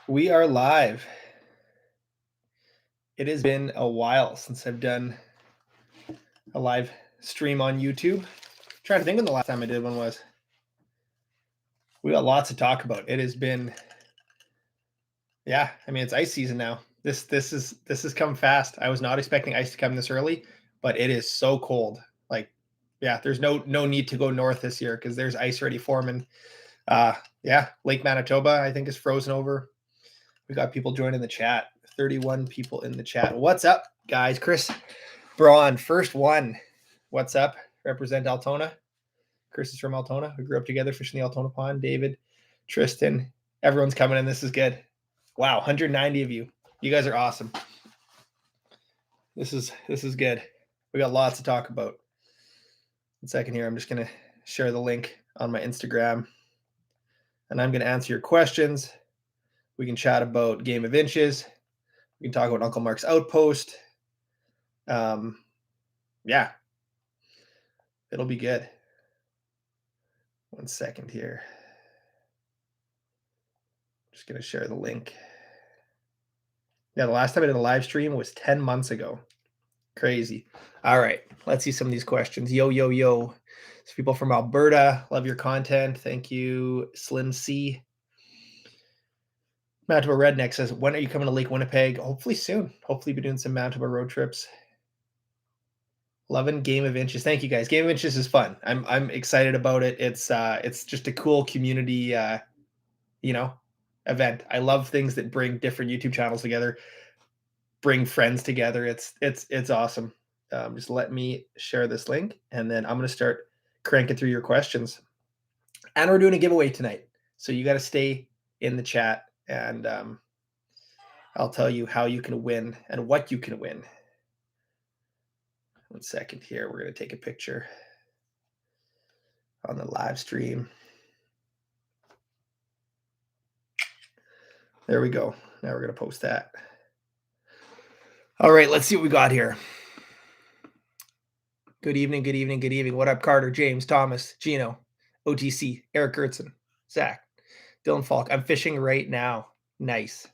We are live. It has been a while since I've done a live stream on YouTube. Trying to think when the last time I did one was. We got lots to talk about. It has been, yeah. I mean, it's ice season now. This has come fast. I was not expecting ice to come this early, but it is so cold. Like, yeah, there's no need to go north this year because there's ice already forming. Yeah, Lake Manitoba I think is frozen over. We got people joining the chat. 31 people in the chat. What's up, guys? Chris Braun, first one. What's up? Represent Altona. Chris is from Altona. We grew up together fishing the Altona Pond. David, Tristan, everyone's coming in. This is good. Wow, 190 of you. You guys are awesome. This is good. We got lots to talk about. 1 second here. I'm just gonna share the link on my Instagram, and I'm gonna answer your questions. We can chat about Game of Inches. We can talk about Uncle Mark's Outpost. Yeah, it'll be good. 1 second here. Just going to share the link. Yeah, the last time I did a live stream was 10 months ago. Crazy. All right, let's see some of these questions. Yo. There's people from Alberta. Love your content. Thank you, Slim C. Manitoba Redneck says, when are you coming to Lake Winnipeg? Hopefully soon. Hopefully be doing some Manitoba road trips. Loving Game of Inches. Thank you guys. Game of Inches is fun. I'm excited about it. It's just a cool community event. I love things that bring different YouTube channels together, bring friends together. It's awesome. Just let me share this link, and then I'm going to start cranking through your questions. And we're doing a giveaway tonight, so you got to stay in the chat, and I'll tell you how you can win and what you can win. 1 second here. We're going to take a picture on the live stream. There we go. Now we're going to post that. All right, let's see what we got here. Good evening. What up, Carter, James, Thomas, Gino, OTC, Eric Gertson, Zach, Dylan Falk. I'm fishing right now. Nice.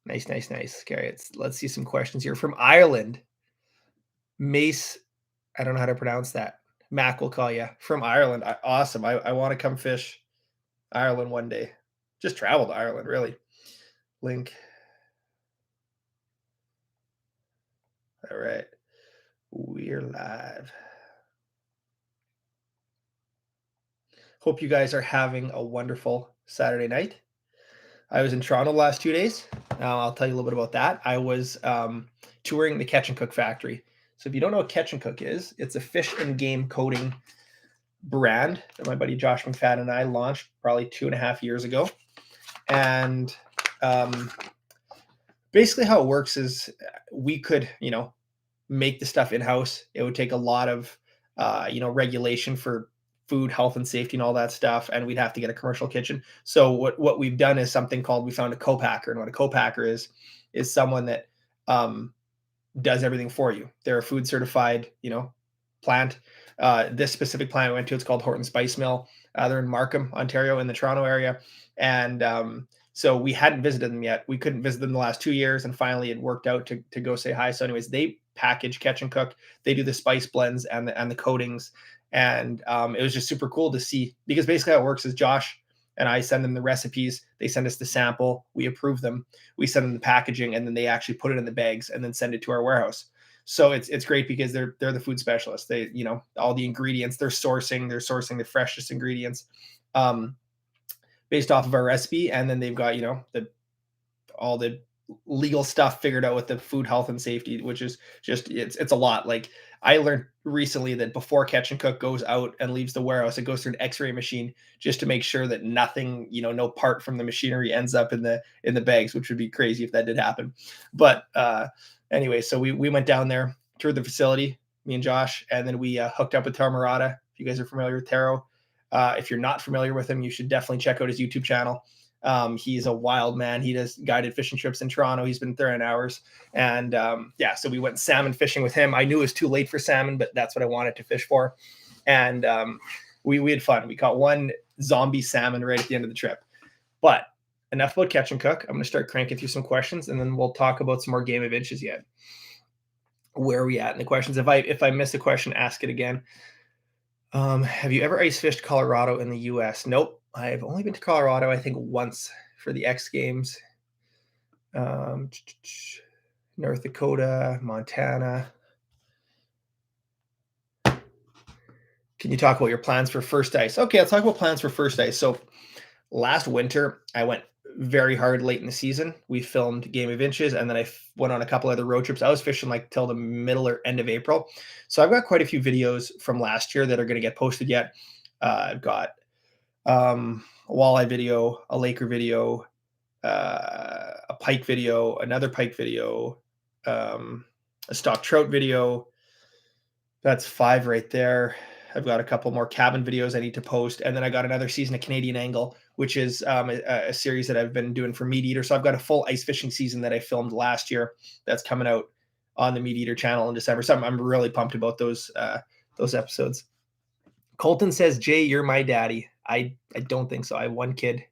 Okay, let's see some questions here from Ireland. Mace, I don't know how to pronounce that. Mac will call you from Ireland. Awesome. I want to come fish Ireland one day. Just travel to Ireland, really. Link. All right. We're live. Hope you guys are having a wonderful Saturday night. I was in Toronto the last 2 days. I'll tell you a little bit about that. I was touring the Catch and Cook factory. So if you don't know what Catch and Cook is, it's a fish and game coating brand that my buddy Josh McFadden and I launched probably 2.5 years ago. And basically how it works is we could, make the stuff in-house. It would take a lot of, regulation for food, health, and safety and all that stuff, and we'd have to get a commercial kitchen. So what we've done is something called, we found a co-packer, and what a co-packer is someone that does everything for you. They're a food certified, plant. This specific plant I went to, it's called Horton Spice Mill. They're in Markham, Ontario, in the Toronto area, and so we hadn't visited them yet. We couldn't visit them the last 2 years, and finally it worked out to go say hi. So anyways, they package, Catch and Cook. They do the spice blends and the coatings. And it was just super cool to see, because basically how it works is Josh and I send them the recipes. They send us the sample. We approve them. We send them the packaging, and then they actually put it in the bags and then send it to our warehouse. So it's great because they're the food specialists. They, all the ingredients they're sourcing the freshest ingredients based off of our recipe. And then they've got, all the legal stuff figured out with the food health and safety, which is just, it's a lot. Like, I learned recently that before Catch and Cook goes out and leaves the warehouse, it goes through an x-ray machine just to make sure that nothing, no part from the machinery ends up in the bags, which would be crazy if that did happen. But anyway, so we went down there, toured the facility, me and Josh, and then we hooked up with Taro Murata. If you guys are familiar with Taro, if you're not familiar with him, you should definitely check out his YouTube channel. He's a wild man. He does guided fishing trips in Toronto. He's been there in hours. And so we went salmon fishing with him. I knew it was too late for salmon, but that's what I wanted to fish for. And we had fun. We caught one zombie salmon right at the end of the trip. But enough about catch and cook. I'm going to start cranking through some questions, and then we'll talk about some more Game of Inches yet. Where are we at in the questions? If I miss a question, ask it again. Have you ever ice fished Colorado in the U.S.? Nope. I've only been to Colorado, I think, once for the X Games. North Dakota, Montana. Can you talk about your plans for first ice? Okay, let's talk about plans for first ice. So last winter, I went very hard late in the season. We filmed Game of Inches, and then I went on a couple other road trips. I was fishing like till the middle or end of April. So I've got quite a few videos from last year that are going to get posted yet. I've got a walleye video, a Laker video, a pike video, another pike video, a stock trout video. That's 5 right there. I've got a couple more cabin videos I need to post. And then I got another season of Canadian Angle, which is a series that I've been doing for Meat Eater. So I've got a full ice fishing season that I filmed last year that's coming out on the Meat Eater channel in December. So I'm really pumped about those episodes. Colton says, Jay, you're my daddy. I don't think so. I have one kid,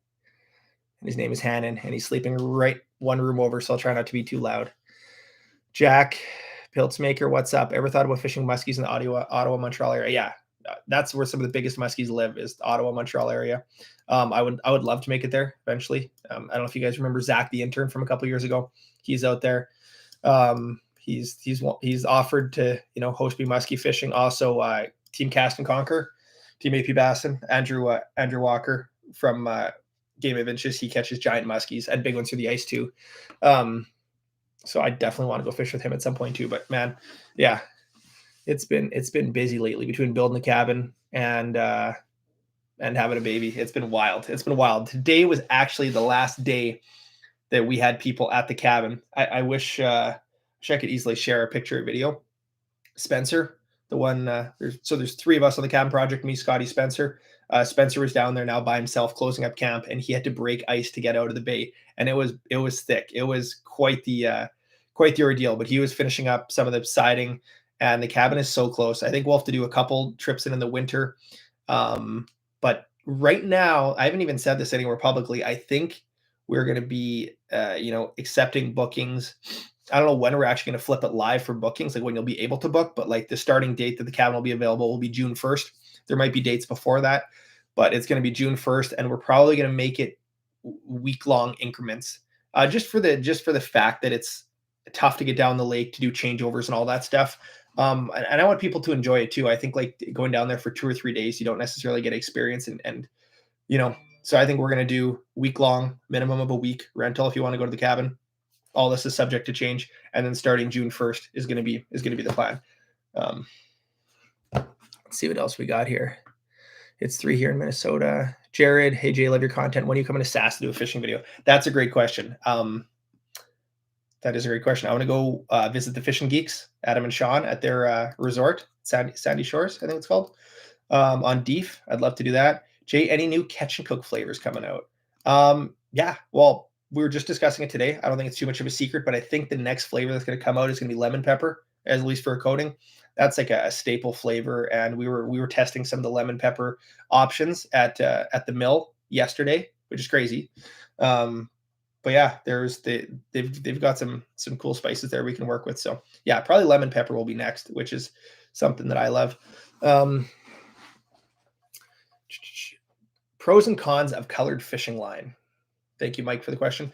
and his name is Hannon, and he's sleeping right one room over, so I'll try not to be too loud. Jack Piltzmaker, what's up? Ever thought about fishing muskies in the Ottawa, Montreal area? Yeah, that's where some of the biggest muskies live, is the Ottawa, Montreal area. I would love to make it there eventually. I don't know if you guys remember Zach, the intern from a couple years ago. He's out there. He's offered to host me muskie fishing. Also, Team Cast and Conquer, Team AP Bassin, Andrew Walker from Game of Inches. He catches giant muskies and big ones through the ice too. So I definitely want to go fish with him at some point too. But man, yeah, it's been busy lately between building the cabin and having a baby. It's been wild. Today was actually the last day that we had people at the cabin. I wish I could easily share a picture or video. Spencer, the one there's 3 of us on the cabin project, me, Scotty, Spencer. Spencer was down there now by himself closing up camp, and he had to break ice to get out of the bay, and it was thick. It was quite the ordeal, but he was finishing up some of the siding, and the cabin is so close. I think we'll have to do a couple trips in the winter. But right now, I haven't even said this anywhere publicly. I think we're going to be accepting bookings. I don't know when we're actually going to flip it live for bookings, like when you'll be able to book, but like the starting date that the cabin will be available will be June 1st. There might be dates before that, but it's going to be June 1st, and we're probably going to make it week-long increments, just for the fact that it's tough to get down the lake to do changeovers and all that stuff. And I want people to enjoy it too. I think like going down there for 2 or 3 days, you don't necessarily get experience, and so I think we're going to do week-long, minimum of a week rental if you want to go to the cabin. All this is subject to change, and then starting June 1st is going to be the plan. Let's see what else we got here. It's 3 here in Minnesota. Jared, hey Jay, love your content. When are you coming to Sass to do a fishing video? That's a great question. That is a great question. I want to go visit the Fishing Geeks, Adam and Sean, at their resort, Sandy Shores, I think it's called, on Deef. I'd love to do that. Jay, any new catch and cook flavors coming out? Yeah, well, we were just discussing it today. I don't think it's too much of a secret, but I think the next flavor that's going to come out is going to be lemon pepper, at least for a coating. That's like a staple flavor, and we were testing some of the lemon pepper options at the mill yesterday, which is crazy. But yeah, they've got some cool spices there we can work with. So yeah, probably lemon pepper will be next, which is something that I love. Pros and cons of colored fishing line. Thank you, Mike, for the question.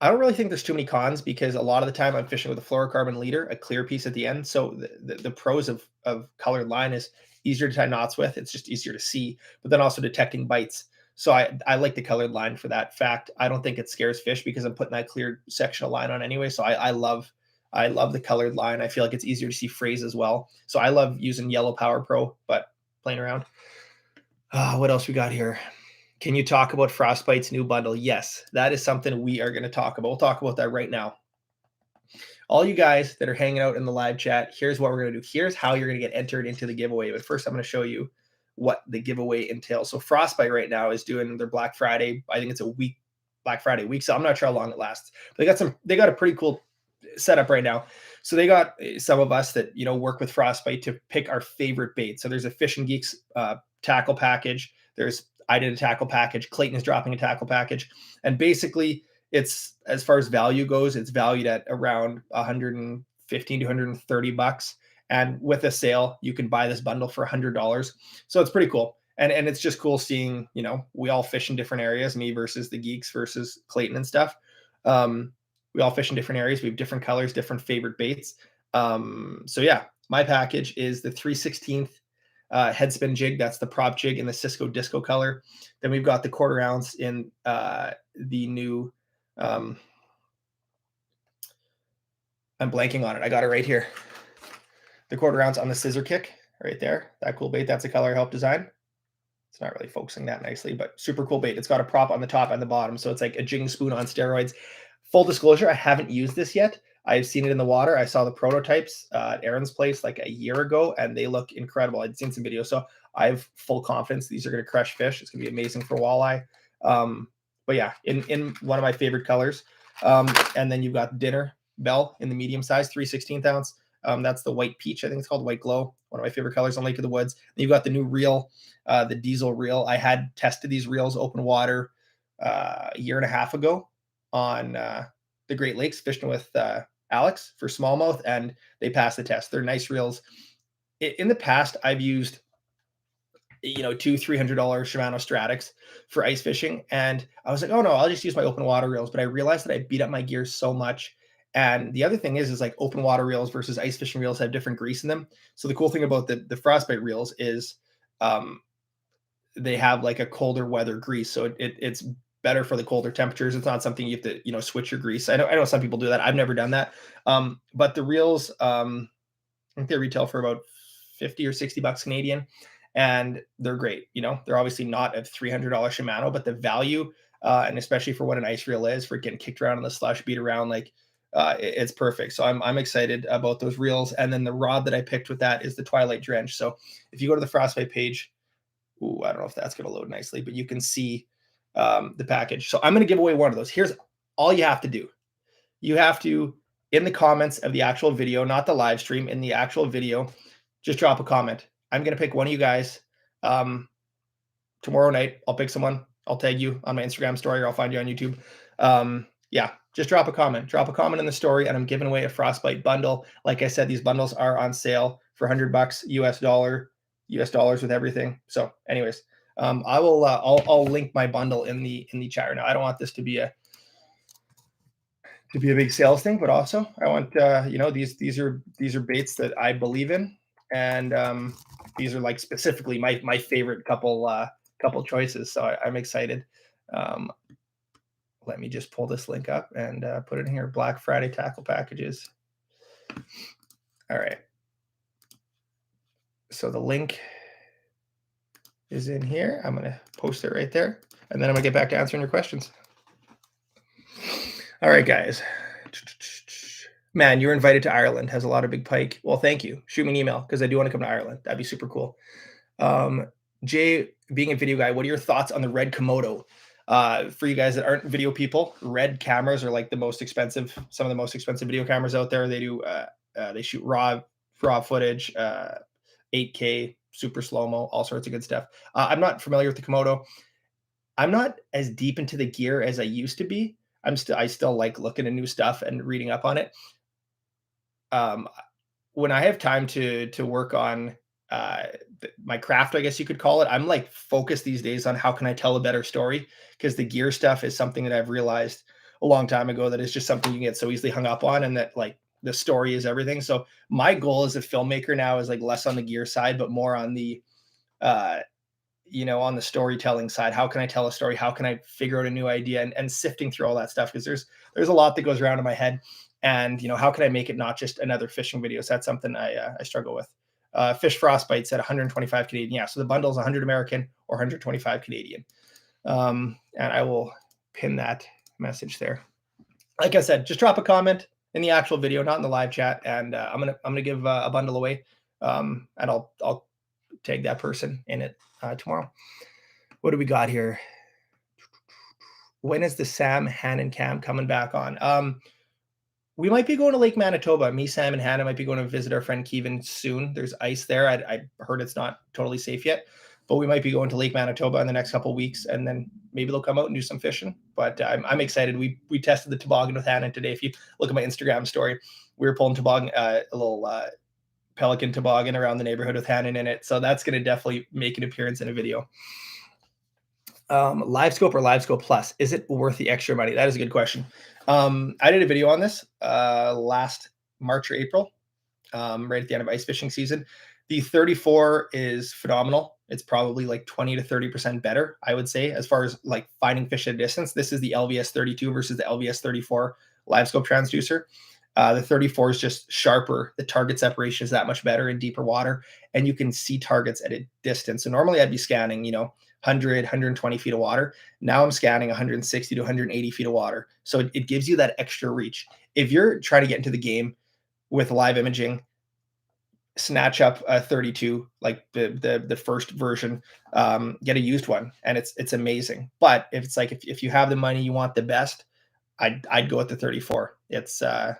I don't really think there's too many cons, because a lot of the time I'm fishing with a fluorocarbon leader, a clear piece at the end. So the pros of colored line is easier to tie knots with. It's just easier to see, but then also detecting bites. So I like the colored line for that fact. I don't think it scares fish because I'm putting that clear section of line on anyway. So I love the colored line. I feel like it's easier to see phrase as well. So I love using Yellow Power Pro, but playing around. What else we got here? Can you talk about Frostbite's new bundle? Yes, that is something we are going to talk about. We'll talk about that right now. All you guys that are hanging out in the live chat, here's what we're going to do. Here's how you're going to get entered into the giveaway. But first, I'm going to show you what the giveaway entails. So Frostbite right now is doing their Black Friday. I think it's a week, Black Friday week. So I'm not sure how long it lasts. But they got a pretty cool setup right now. So they got some of us that work with Frostbite to pick our favorite bait. So there's a Fishing Geeks tackle package. There's I did a tackle package. Clayton is dropping a tackle package. And basically, it's, as far as value goes, it's valued at around 115 to 130 bucks. And with a sale, you can buy this bundle for $100. So it's pretty cool. And it's just cool seeing, you know, we all fish in different areas, me versus the geeks versus Clayton and stuff. We all fish in different areas. We have different colors, different favorite baits. So yeah, my package is the 3/16 head spin jig. That's the prop jig in the Cisco Disco color. Then we've got the 1/4 ounce in the new, I'm blanking on it. I got it right here. The 1/4 ounce on the Scissor Kick right there. That cool bait. That's a color I helped design. It's not really focusing that nicely, but super cool bait. It's got a prop on the top and the bottom. So it's like a jigging spoon on steroids. Full disclosure, I haven't used this yet. I've seen it in the water. I saw the prototypes at Aaron's place like a year ago, and they look incredible. I'd seen some videos. So I have full confidence these are going to crush fish. It's going to be amazing for walleye. But yeah, in one of my favorite colors. And then you've got Dinner Bell in the medium size, 3/16 ounce. That's the white peach. I think it's called White Glow. One of my favorite colors on Lake of the Woods. Then you've got the new reel, the diesel reel. I had tested these reels open water a year and a half ago on the Great Lakes, fishing with Alex for smallmouth, and they passed the test. They're nice reels. In the past, I've used, you know, $200-300 Shimano Stratics for ice fishing, and I was like, oh no, I'll just use my open water reels. But I realized that I beat up my gear so much. And the other thing is like open water reels versus ice fishing reels have different grease in them. So the cool thing about the Frostbite reels is they have like a colder weather grease. So it's better for the colder temperatures. It's not something you have to, you know, switch your grease. I know some people do that. I've never done that. But the reels, I think they retail for about 50 or 60 bucks Canadian, and they're great. You know, they're obviously not a $300 Shimano, but the value, and especially for what an ice reel is, for getting kicked around in the slush, beat around, like it's perfect. So I'm excited about those reels. And then the rod that I picked with that is the Twilight Drench. So if you go to the Frostbite page, ooh, I don't know if that's going to load nicely, but you can see the package. So I'm going to give away one of those. Here's all you have to do. You have to, in the comments of the actual video, not the live stream, in the actual video, just drop a comment. I'm going to pick one of you guys. Tomorrow night, I'll pick someone. I'll tag you on my Instagram story, or I'll find you on YouTube. Yeah, just drop a comment. Drop a comment in the story, and I'm giving away a Frostbite bundle. Like I said, these bundles are on sale for $100 US dollars with everything. So, anyways, I will. I'll link my bundle in the chat right now. I don't want this to be a big sales thing, but also I want you know, these are baits that I believe in, and these are like specifically my favorite couple choices. So I'm excited. Let me just pull this link up and put it in here. Black Friday tackle packages. All right. So the link is in here. I'm going to post it right there, and then I'm going to get back to answering your questions. All right, guys. Man, you're invited to Ireland. Has a lot of big pike. Well, thank you. Shoot me an email because I do want to come to Ireland. That'd be super cool. Jay, being a video guy, what are your thoughts on the Red Komodo? For you guys that aren't video people, Red cameras are like the most expensive, some of the most expensive video cameras out there. They do, they shoot raw footage, 8K, super slow-mo, all sorts of good stuff. I'm not familiar with the Komodo. I'm not as deep into the gear as I used to be. I still like looking at new stuff and reading up on it. When I have time to work on my craft, I guess you could call it, I'm like focused these days on how can I tell a better story, because the gear stuff is something that I've realized a long time ago that is just something you get so easily hung up on, and that like the story is everything. So my goal as a filmmaker now is like less on the gear side, but more on the you know, on the storytelling side. How can I tell a story? How can I figure out a new idea, and sifting through all that stuff, because there's a lot that goes around in my head. And, you know, how can I make it not just another fishing video? So that's something I struggle with. Fish Frostbites at 125 Canadian. Yeah, so the bundle is 100 American or 125 Canadian. And I will pin that message there. Like I said, just drop a comment in the actual video, not in the live chat, and I'm gonna give a bundle away, and I'll tag that person in it tomorrow. What do we got here? When is the Sam Hannon cam coming back on? We might be going to Lake Manitoba. Me, Sam, and Hannah might be going to visit our friend Kevin soon. There's ice there. I heard it's not totally safe yet, but we might be going to Lake Manitoba in the next couple of weeks, and then maybe they'll come out and do some fishing. But I'm excited. We tested the toboggan with Hannah today. If you look at my Instagram story, we were pulling toboggan, a little pelican toboggan around the neighborhood with Hannah in it. So that's going to definitely make an appearance in a video. LiveScope or LiveScope Plus, is it worth the extra money? That is a good question. I did a video on this last March or April, right at the end of ice fishing season. The 34 is phenomenal. It's probably like 20 to 30% better, I would say, as far as like finding fish at a distance. This is the LVS 32 versus the LVS 34 LiveScope transducer. The 34 is just sharper. The target separation is that much better in deeper water, and you can see targets at a distance. So normally I'd be scanning, 100, 120 feet of water. Now I'm scanning 160 to 180 feet of water. So it gives you that extra reach. If you're trying to get into the game with live imaging, snatch up a 32, like the first version, get a used one, and it's amazing. But if it's like if you have the money, you want the best, I'd go with the 34. It's a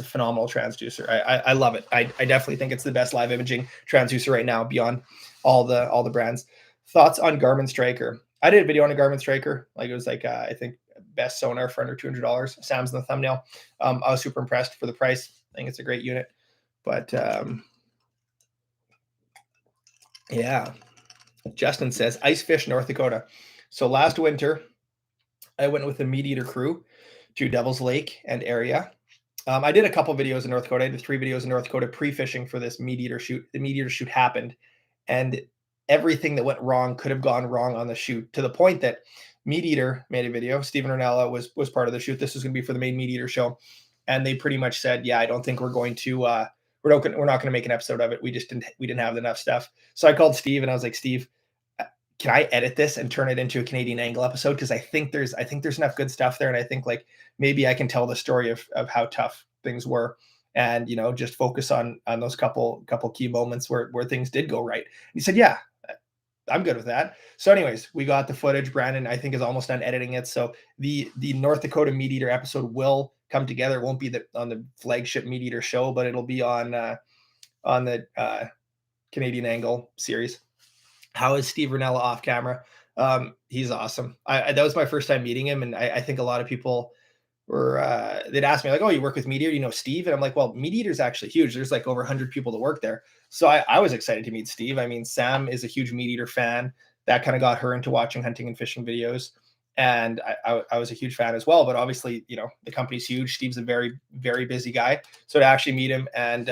phenomenal transducer. I love it. I definitely think it's the best live imaging transducer right now beyond all the brands. Thoughts on Garmin Striker? I did a video on a Garmin Striker. Like it was like I think best sonar for under $200. Sam's in the thumbnail. I was super impressed for the price. I think it's a great unit. But yeah, Justin says ice fish North Dakota. So last winter, I went with the Meat Eater crew to Devil's Lake and area. I did a couple videos in North Dakota. I did 3 videos in North Dakota pre-fishing for this Meat Eater shoot. The Meat Eater shoot happened, and everything that went wrong could have gone wrong on the shoot, to the point that Meat Eater made a video. Steven Ornella was part of the shoot. This was going to be for the main Meat Eater show, and they pretty much said, "Yeah, I don't think we're going to. We're not going to make an episode of it. We didn't have enough stuff." So I called Steve and I was like, "Steve, can I edit this and turn it into a Canadian Angle episode? Because I think there's enough good stuff there, and I think like maybe I can tell the story of how tough things were, and just focus on those couple key moments where things did go right." And he said, "Yeah, I'm good with that." So anyways, we got the footage. Brandon, I think, is almost done editing it. So the North Dakota Meat Eater episode will come together. It won't be on the flagship Meat Eater show, but it'll be on the Canadian Angle series. How is Steve Rinella off camera? He's awesome. That was my first time meeting him, and I think a lot of people were they'd ask me like, "Oh, you work with Meat Eater? You know Steve?" And I'm like, "Well, Meat Eater is actually huge. There's like over 100 people that work there." So I was excited to meet Steve. I mean, Sam is a huge Meat Eater fan. That kind of got her into watching hunting and fishing videos, and I was a huge fan as well. But obviously, the company's huge. Steve's a very, very busy guy. So to actually meet him, and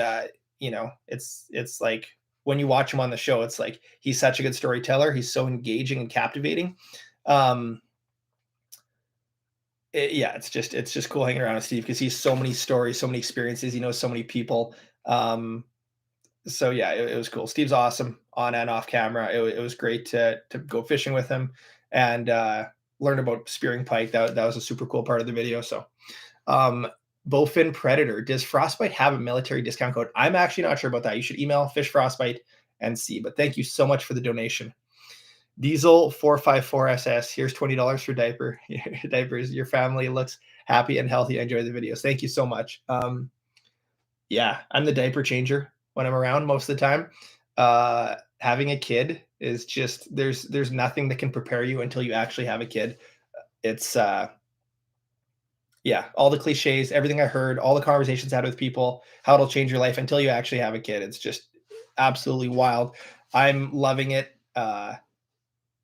it's like, when you watch him on the show, it's like he's such a good storyteller. He's so engaging and captivating. It's just cool hanging around with Steve because he's so many stories, so many experiences. He knows so many people. So yeah, it was cool. Steve's awesome on and off camera. It was great to go fishing with him and learn about spearing pike. That was a super cool part of the video. So Bowfin Predator, does Frostbite have a military discount code? I'm actually not sure about that. You should email Fish Frostbite and see. But thank you so much for the donation. Diesel 454SS, here's $20 for diapers. Your family looks happy and healthy. I enjoy the videos. Thank you so much. Yeah, I'm the diaper changer when I'm around most of the time. Having a kid is just, there's nothing that can prepare you until you actually have a kid. It's yeah, all the cliches, everything I heard, all the conversations I had with people, how it'll change your life until you actually have a kid. It's just absolutely wild. I'm loving it.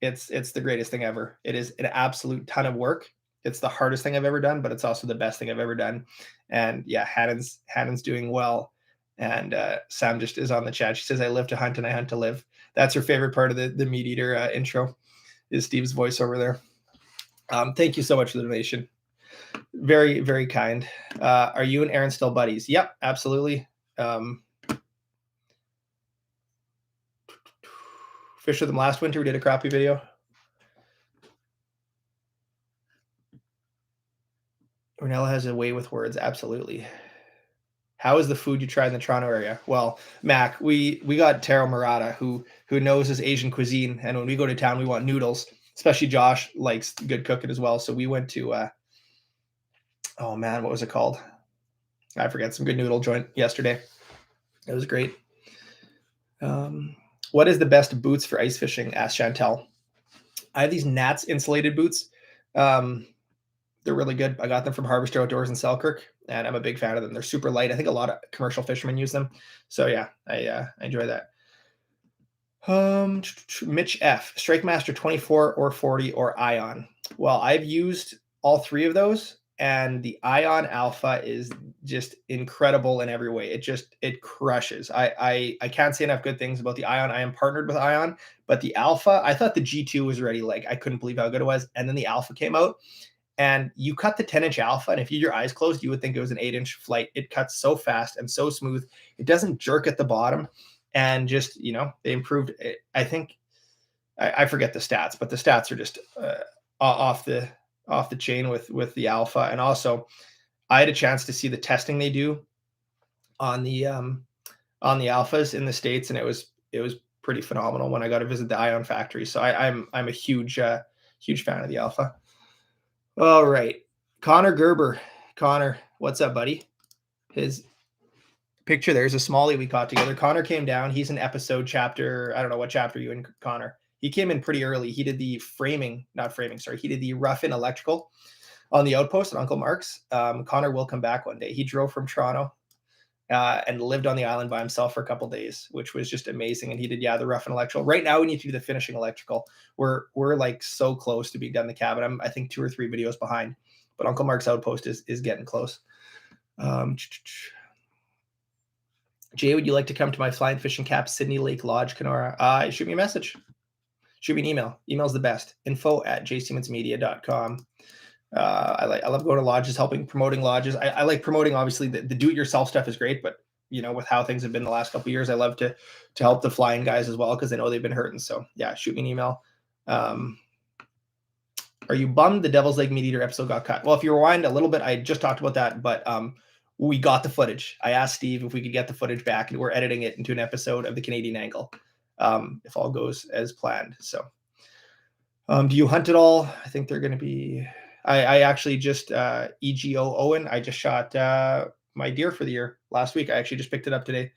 It's the greatest thing ever. It is an absolute ton of work. It's the hardest thing I've ever done, but it's also the best thing I've ever done. And yeah, Hannon's doing well. And Sam just is on the chat. She says, "I live to hunt and I hunt to live." That's her favorite part of the Meat Eater intro, is Steve's voice over there. Thank you so much for the donation. Very, very kind. Are you and Aaron still buddies? Yep, absolutely. Fished with them last winter. We did a crappie video. Ornella has a way with words. Absolutely. How is the food you tried in the Toronto area? Well, Mac, we got Taro Murata, who knows his Asian cuisine, and when we go to town, we want noodles. Especially Josh likes good cooking as well. So we went to oh man, what was it called? I forget. Some good noodle joint yesterday. It was great. What is the best boots for ice fishing? Asked Chantel. I have these Nats insulated boots. They're really good. I got them from Harvester Outdoors in Selkirk, and I'm a big fan of them. They're super light. I think a lot of commercial fishermen use them. So yeah, I enjoy that. Mitch F. Strike Master 24 or 40 or Ion. Well, I've used all three of those, and the Ion Alpha is just incredible in every way. It crushes. I can't say enough good things about the Ion. I am partnered with Ion, but the Alpha, I thought the G2 was already like, I couldn't believe how good it was. And then the Alpha came out, and you cut the 10-inch Alpha, and if you had your eyes closed, you would think it was an 8-inch flight. It cuts so fast and so smooth. It doesn't jerk at the bottom. And just, they improved it. I think I forget the stats, but the stats are just off the chain with the Alpha. And also, I had a chance to see the testing they do on the Alphas in the States, and it was pretty phenomenal when I got to visit the Ion factory. So I'm a huge fan of the Alpha. All right, Connor Gerber. Connor, what's up, buddy? His picture there's a smallie we caught together. Connor came down. He's an episode chapter. I don't know what chapter you in, Connor. He came in pretty early. He did the he did the rough-in electrical on the outpost at Uncle Mark's. Connor will come back one day. He drove from Toronto and lived on the island by himself for a couple days, which was just amazing. And he did, the rough-in electrical. Right now, we need to do the finishing electrical. We're like so close to being done the cabin. I'm, I think, 2 or 3 videos behind, but Uncle Mark's outpost is getting close. Jay, would you like to come to my fly and fishing cap, Sydney Lake Lodge, Kenora? Shoot me a message. Shoot me an email. Email's the best. info@jsimmonsmedia.com. I love going to lodges, promoting lodges. I like promoting, obviously, the do-it-yourself stuff is great, but with how things have been the last couple of years, I love to help the flying guys as well, because I know they've been hurting. So yeah, shoot me an email. Are you bummed the Devil's Lake Meat Eater episode got cut? Well, if you rewind a little bit, I just talked about that, but we got the footage. I asked Steve if we could get the footage back, and we're editing it into an episode of the Canadian Angle, if all goes as planned. So do you hunt at all? I think they're going to be... I actually just, EGO Owen, I just shot my deer for the year last week. I actually just picked it up today.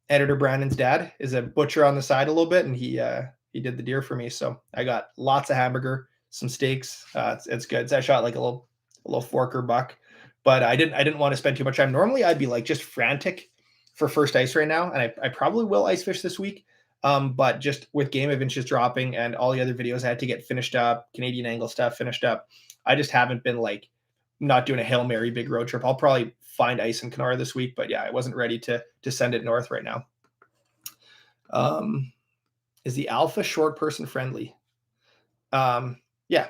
Editor Brandon's dad is a butcher on the side a little bit, and he did the deer for me. So I got lots of hamburger, some steaks. It's good. So I shot like a little forker buck, but I didn't want to spend too much time. Normally I'd be like just frantic for first ice right now, and I probably will ice fish this week. But just with Game of Inches dropping and all the other videos I had to get finished up, Canadian Angle stuff finished up, I just haven't been like not doing a Hail Mary big road trip. I'll probably find ice in Kenora this week, but yeah, I wasn't ready to send it north right now. Is the Alpha short person friendly? Yeah,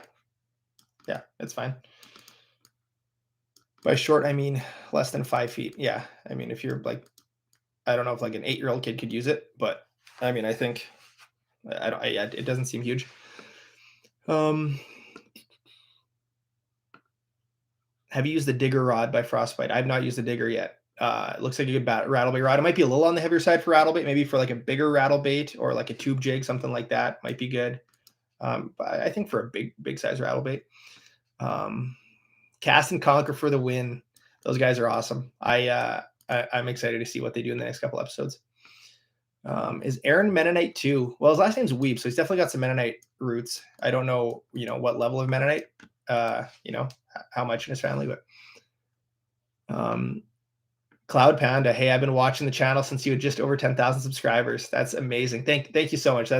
it's fine. By short, I mean less than 5 feet. Yeah, I mean, if you're like, I don't know if like an 8-year-old kid could use it, but I mean, I think it doesn't seem huge. Have you used the Digger rod by Frostbite? I've not used the Digger yet. It looks like a good rattlebait rod. It might be a little on the heavier side for rattlebait, maybe for like a bigger rattlebait or like a tube jig, something like that might be good. But I think for a big size rattlebait. Cast and Conquer for the win. Those guys are awesome. I'm excited to see what they do in the next couple episodes. Is Aaron Mennonite too? Well, his last name's Weep, so he's definitely got some Mennonite roots. I don't know, what level of Mennonite, how much in his family, but Cloud Panda, hey, I've been watching the channel since you had just over 10,000 subscribers. That's amazing. Thank you so much.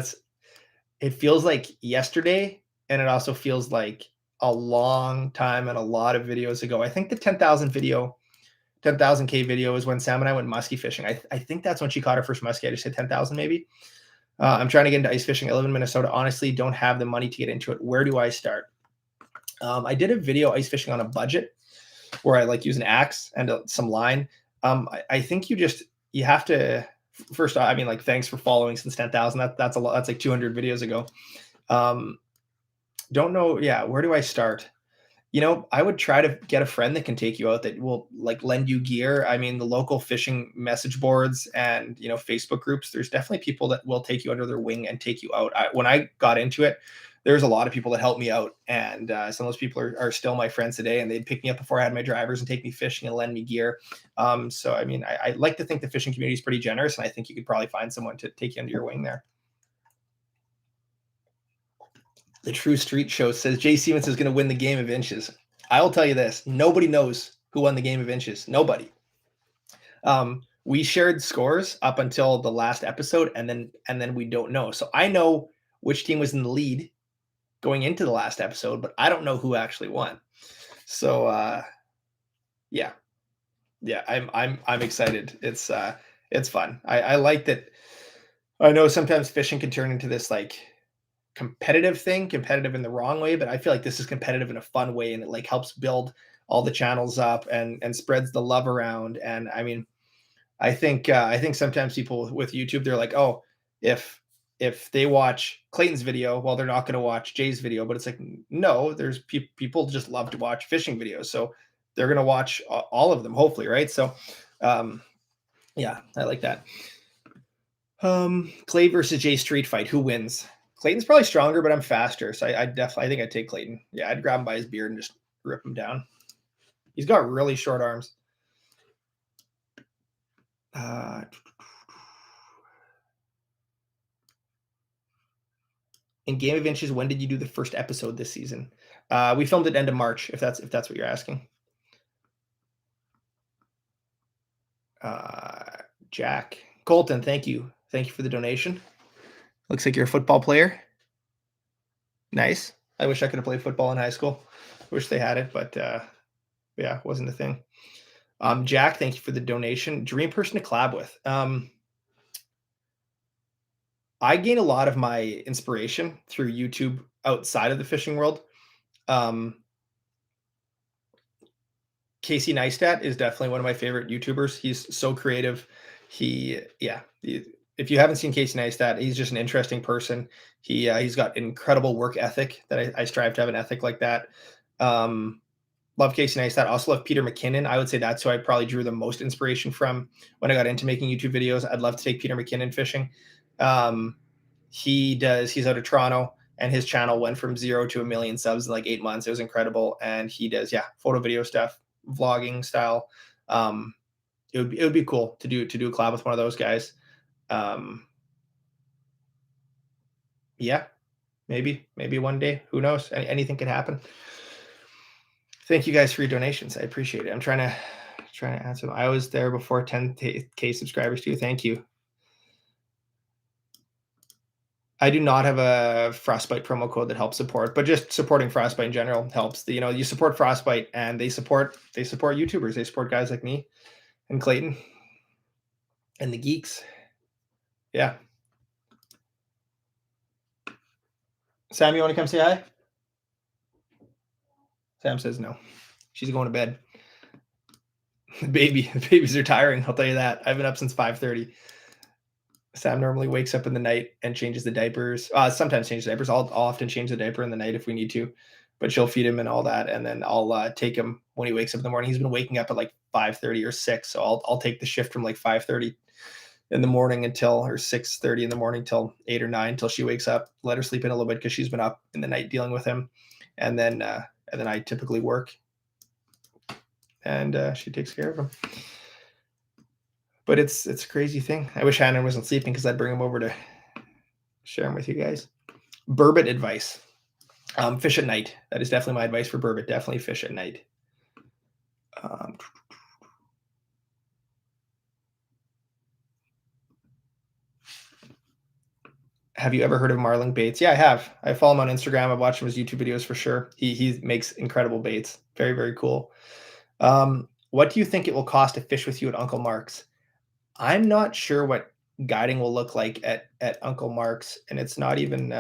It feels like yesterday, and it also feels like a long time and a lot of videos ago. I think the 10,000K video is when Sam and I went muskie fishing. I think that's when she caught her first muskie. I just said 10,000 maybe. I'm trying to get into ice fishing. I live in Minnesota. Honestly, don't have the money to get into it. Where do I start? I did a video ice fishing on a budget where I like use an axe and some line. I think you have to, first, I mean, like, thanks for following since 10,000. That's a lot. That's like 200 videos ago. Don't know. Yeah. Where do I start? I would try to get a friend that can take you out, that will like lend you gear. I mean, the local fishing message boards and, Facebook groups, there's definitely people that will take you under their wing and take you out. When I got into it, there's a lot of people that helped me out, and some of those people are still my friends today, and they'd pick me up before I had my drivers and take me fishing and lend me gear. So I mean, I like to think the fishing community is pretty generous, and I think you could probably find someone to take you under your wing there. The True Street Show says Jay Stevens is going to win the game of inches. I will tell you this: nobody knows who won the game of inches. Nobody. We shared scores up until the last episode, and then we don't know. So I know which team was in the lead going into the last episode, but I don't know who actually won. So yeah, I'm excited. It's fun. I like that. I know sometimes fishing can turn into this like competitive in the wrong way, but I feel like this is competitive in a fun way, and it like helps build all the channels up and spreads the love around. And I mean, I think sometimes people with YouTube, they're like, oh, if they watch Clayton's video, well, they're not going to watch Jay's video. But it's like, no, there's people just love to watch fishing videos, so they're going to watch all of them, hopefully, right? So, yeah, I like that. Clay versus Jay street fight, who wins? Clayton's probably stronger, but I'm faster, so I think I'd take Clayton. Yeah, I'd grab him by his beard and just rip him down. He's got really short arms. In Game of Inches, when did you do the first episode this season? We filmed at end of March, if that's what you're asking. Jack Colton, thank you for the donation. Looks like you're a football player. Nice. I wish I could have played football in high school. Wish they had it, but yeah, wasn't a thing. Jack, thank you for the donation. Dream person to collab with. I gain a lot of my inspiration through YouTube outside of the fishing world. Casey Neistat is definitely one of my favorite YouTubers. He's so creative. If you haven't seen Casey Neistat, he's just an interesting person. He's got incredible work ethic that I strive to have an ethic like that. Love Casey Neistat. Also love Peter McKinnon. I would say that's who I probably drew the most inspiration from when I got into making YouTube videos. I'd love to take Peter McKinnon fishing. He's out of Toronto, and his channel went from 0 to 1 million subs in like 8 months. It was incredible. And he does, photo video stuff, vlogging style. It would be cool to do a collab with one of those guys. Maybe one day, who knows? Anything can happen. Thank you guys for your donations. I appreciate it. I'm trying to answer them. I was there before 10K subscribers too. Thank you. I do not have a Frostbite promo code that helps support, but just supporting Frostbite in general helps. You support Frostbite, and they support YouTubers. They support guys like me and Clayton and the geeks. Yeah. Sam, you want to come say hi? Sam says no. She's going to bed. The babies are tiring. I'll tell you that. I've been up since 5:30. Sam normally wakes up in the night and changes the diapers. Sometimes change the diapers. I'll often change the diaper in the night if we need to, but she'll feed him and all that, and then I'll take him when he wakes up in the morning. He's been waking up at like 5:30 or 6, so I'll take the shift from like 5:30 in the morning or 6:30 in the morning till 8 or 9 till she wakes up. Let her sleep in a little bit because she's been up in the night dealing with him, and then I typically work, and she takes care of him. But it's a crazy thing. I wish Hannah wasn't sleeping because I'd bring him over to share him with you guys. Burbot advice. Fish at night. That is definitely my advice for burbot. Definitely fish at night. Have you ever heard of Marlon Baits? Yeah, I have. I follow him on Instagram. I've watched him his YouTube videos for sure. He makes incredible baits. Very, very cool. What do you think it will cost to fish with you at Uncle Mark's? I'm not sure what guiding will look like at Uncle Mark's, and it's not even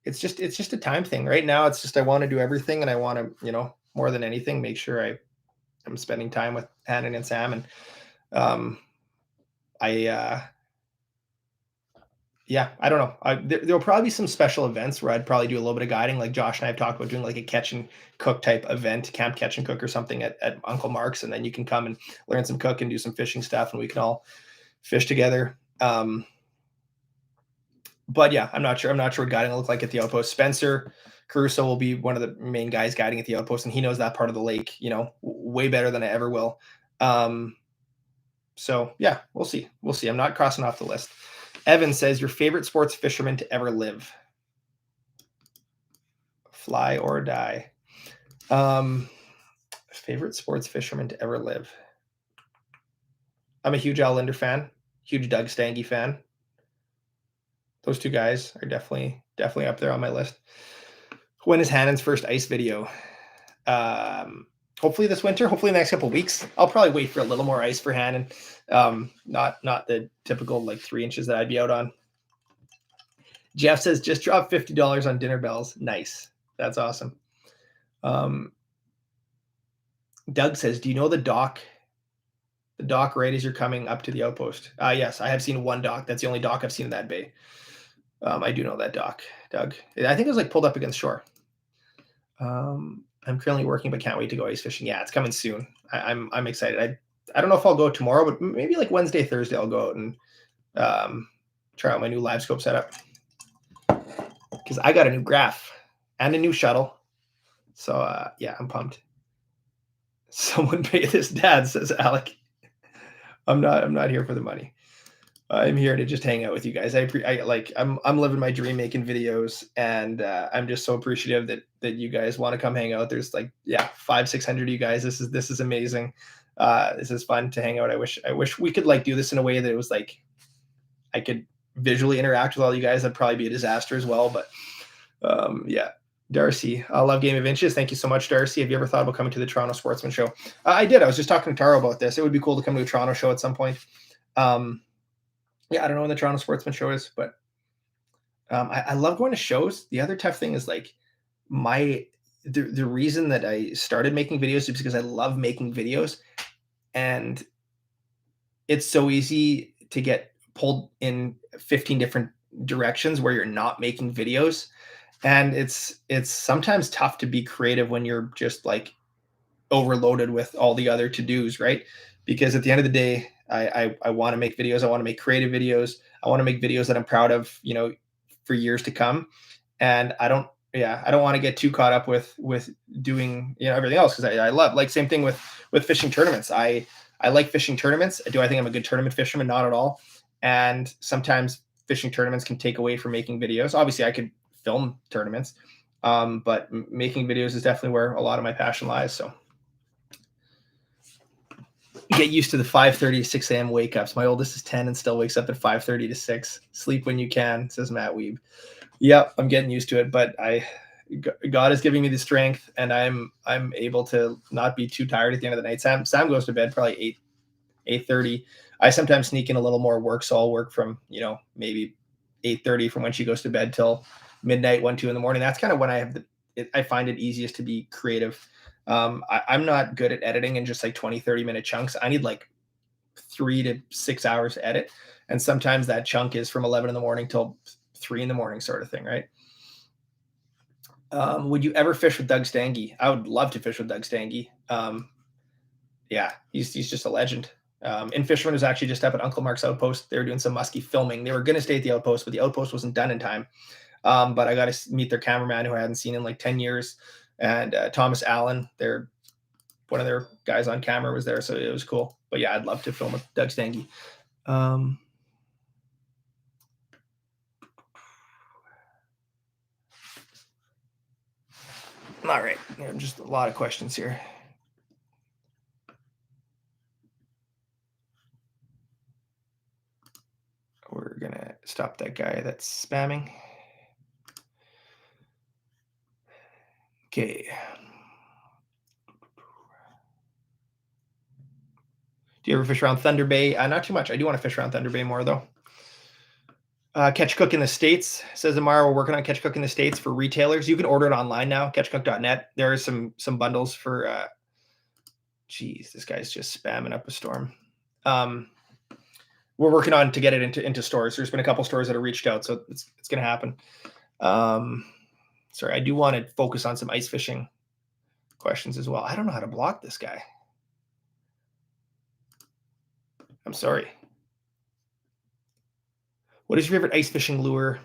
it's just a time thing. Right now it's just I want to do everything, and I want to, more than anything, make sure I'm spending time with Hannon and Sam, and I don't know. There'll probably be some special events where I'd probably do a little bit of guiding. Like Josh and I have talked about doing like a catch and cook type event, camp catch and cook or something at Uncle Mark's. And then you can come and learn some cook and do some fishing stuff, and we can all fish together. But yeah, I'm not sure. I'm not sure what guiding will look like at the outpost. Spencer Caruso will be one of the main guys guiding at the outpost, and he knows that part of the lake, way better than I ever will. So yeah, we'll see. We'll see. I'm not crossing off the list. Evan says, your favorite sports fisherman to ever live? Fly or die. Favorite sports fisherman to ever live? I'm a huge Al Linder fan, huge Doug Stange fan. Those two guys are definitely up there on my list. When is Hannon's first ice video? Hopefully this winter, hopefully in the next couple of weeks. I'll probably wait for a little more ice for Hannon. Not the typical like 3 inches that I'd be out on. Jeff says, just drop $50 on dinner bells. Nice. That's awesome. Doug says, do you know the dock? The dock right as you're coming up to the outpost. Yes, I have seen one dock. That's the only dock I've seen in that bay. I do know that dock, Doug. I think it was like pulled up against shore. I'm currently working, but can't wait to go ice fishing. Yeah, it's coming soon. I'm excited. I don't know if I'll go tomorrow, but maybe like Wednesday, Thursday, I'll go out and try out my new live scope setup. Because I got a new graph and a new shuttle. So yeah, I'm pumped. Someone pay this, Dad, says Alec. I'm not here for the money. I'm here to just hang out with you guys. I'm living my dream making videos, and I'm just so appreciative that you guys want to come hang out. There's like 500-600 of you guys. This is amazing. This is fun to hang out. I wish we could like do this in a way that it was like I could visually interact with all you guys. That'd probably be a disaster as well. But yeah. Darcy, I love Game of Inches. Thank you so much, Darcy. Have you ever thought about coming to the Toronto Sportsman Show? I did. I was just talking to Taro about this. It would be cool to come to a Toronto show at some point. Yeah, I don't know when the Toronto Sportsman Show is, but I love going to shows. The other tough thing is like the reason that I started making videos is because I love making videos, and it's so easy to get pulled in 15 different directions where you're not making videos. And it's sometimes tough to be creative when you're just like overloaded with all the other to-dos, right? Because at the end of the day, I want to make videos. I want to make creative videos. I want to make videos that I'm proud of, for years to come. And I don't want to get too caught up with doing, everything else. Cause I love, like, same thing with fishing tournaments. I like fishing tournaments. Do I think I'm a good tournament fisherman? Not at all. And sometimes fishing tournaments can take away from making videos. Obviously I could film tournaments, but making videos is definitely where a lot of my passion lies. So get used to the 5:30 to 6 a.m. wake ups. My oldest is 10 and still wakes up at 5:30 to 6. Sleep when you can, says Matt Weeb. Yep, I'm getting used to it, but God is giving me the strength, and I'm able to not be too tired at the end of the night. Sam goes to bed probably 8:30. I sometimes sneak in a little more work, so I'll work from maybe 8:30 from when she goes to bed till midnight, 1, 2 in the morning. That's kind of when I find it easiest to be creative. I'm not good at editing in just like 20-30 minute chunks. I need like 3 to 6 hours to edit, and sometimes that chunk is from 11 in the morning till 3 in the morning, sort of thing, right? Would you ever fish with Doug Stange? I would love to fish with Doug Stange. Yeah, he's just a legend. And Fisherman was actually just up at Uncle Mark's outpost. They were doing some muskie filming. They were going to stay at the outpost, but the outpost wasn't done in time. But I got to meet their cameraman, who I hadn't seen in like 10 years. And Thomas Allen, one of their guys on camera, was there. So it was cool. But yeah, I'd love to film with Doug Stange. All right. Just a lot of questions here. We're going to stop that guy that's spamming. Okay. Do you ever fish around Thunder Bay? Not too much. I do want to fish around Thunder Bay more, though. Catch Cook in the States, says Amara. We're working on Catch Cook in the States for retailers. You can order it online now, catchcook.net. There are some bundles for geez, this guy's just spamming up a storm. We're working on to get it into stores. There's been a couple stores that have reached out, so it's going to happen. Sorry, I do want to focus on some ice fishing questions as well. I don't know how to block this guy. I'm sorry. What is your favorite ice fishing lure?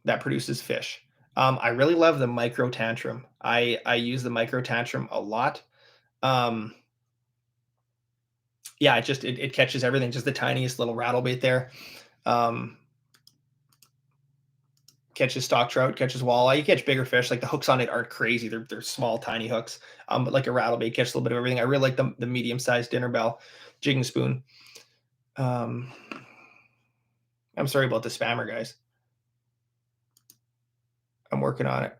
that produces fish. I really love the Micro Tantrum. I use the Micro Tantrum a lot. Um, yeah, it catches everything, just the tiniest little rattle bait there. Um, catches stock trout, catches walleye. You catch bigger fish. Like the hooks on it aren't crazy. They're small, tiny hooks. But like a rattle bait catches a little bit of everything. I really like the medium sized dinner bell jigging spoon. Um, I'm sorry about the spammer, guys. I'm working on it.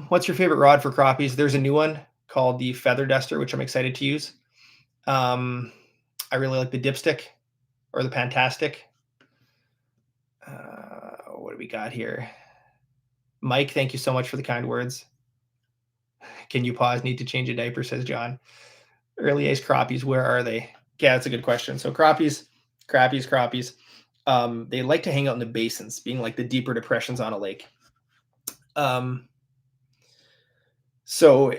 What's your favorite rod for crappies? There's a new one called the Feather Duster, which I'm excited to use. I really like the Dipstick or the Pantastic. What do we got here? Mike, thank you so much for the kind words. Can you pause? Need to change a diaper, says John. Early ace crappies, where are they? Yeah, that's a good question. So crappies. They like to hang out in the basins, being like the deeper depressions on a lake. So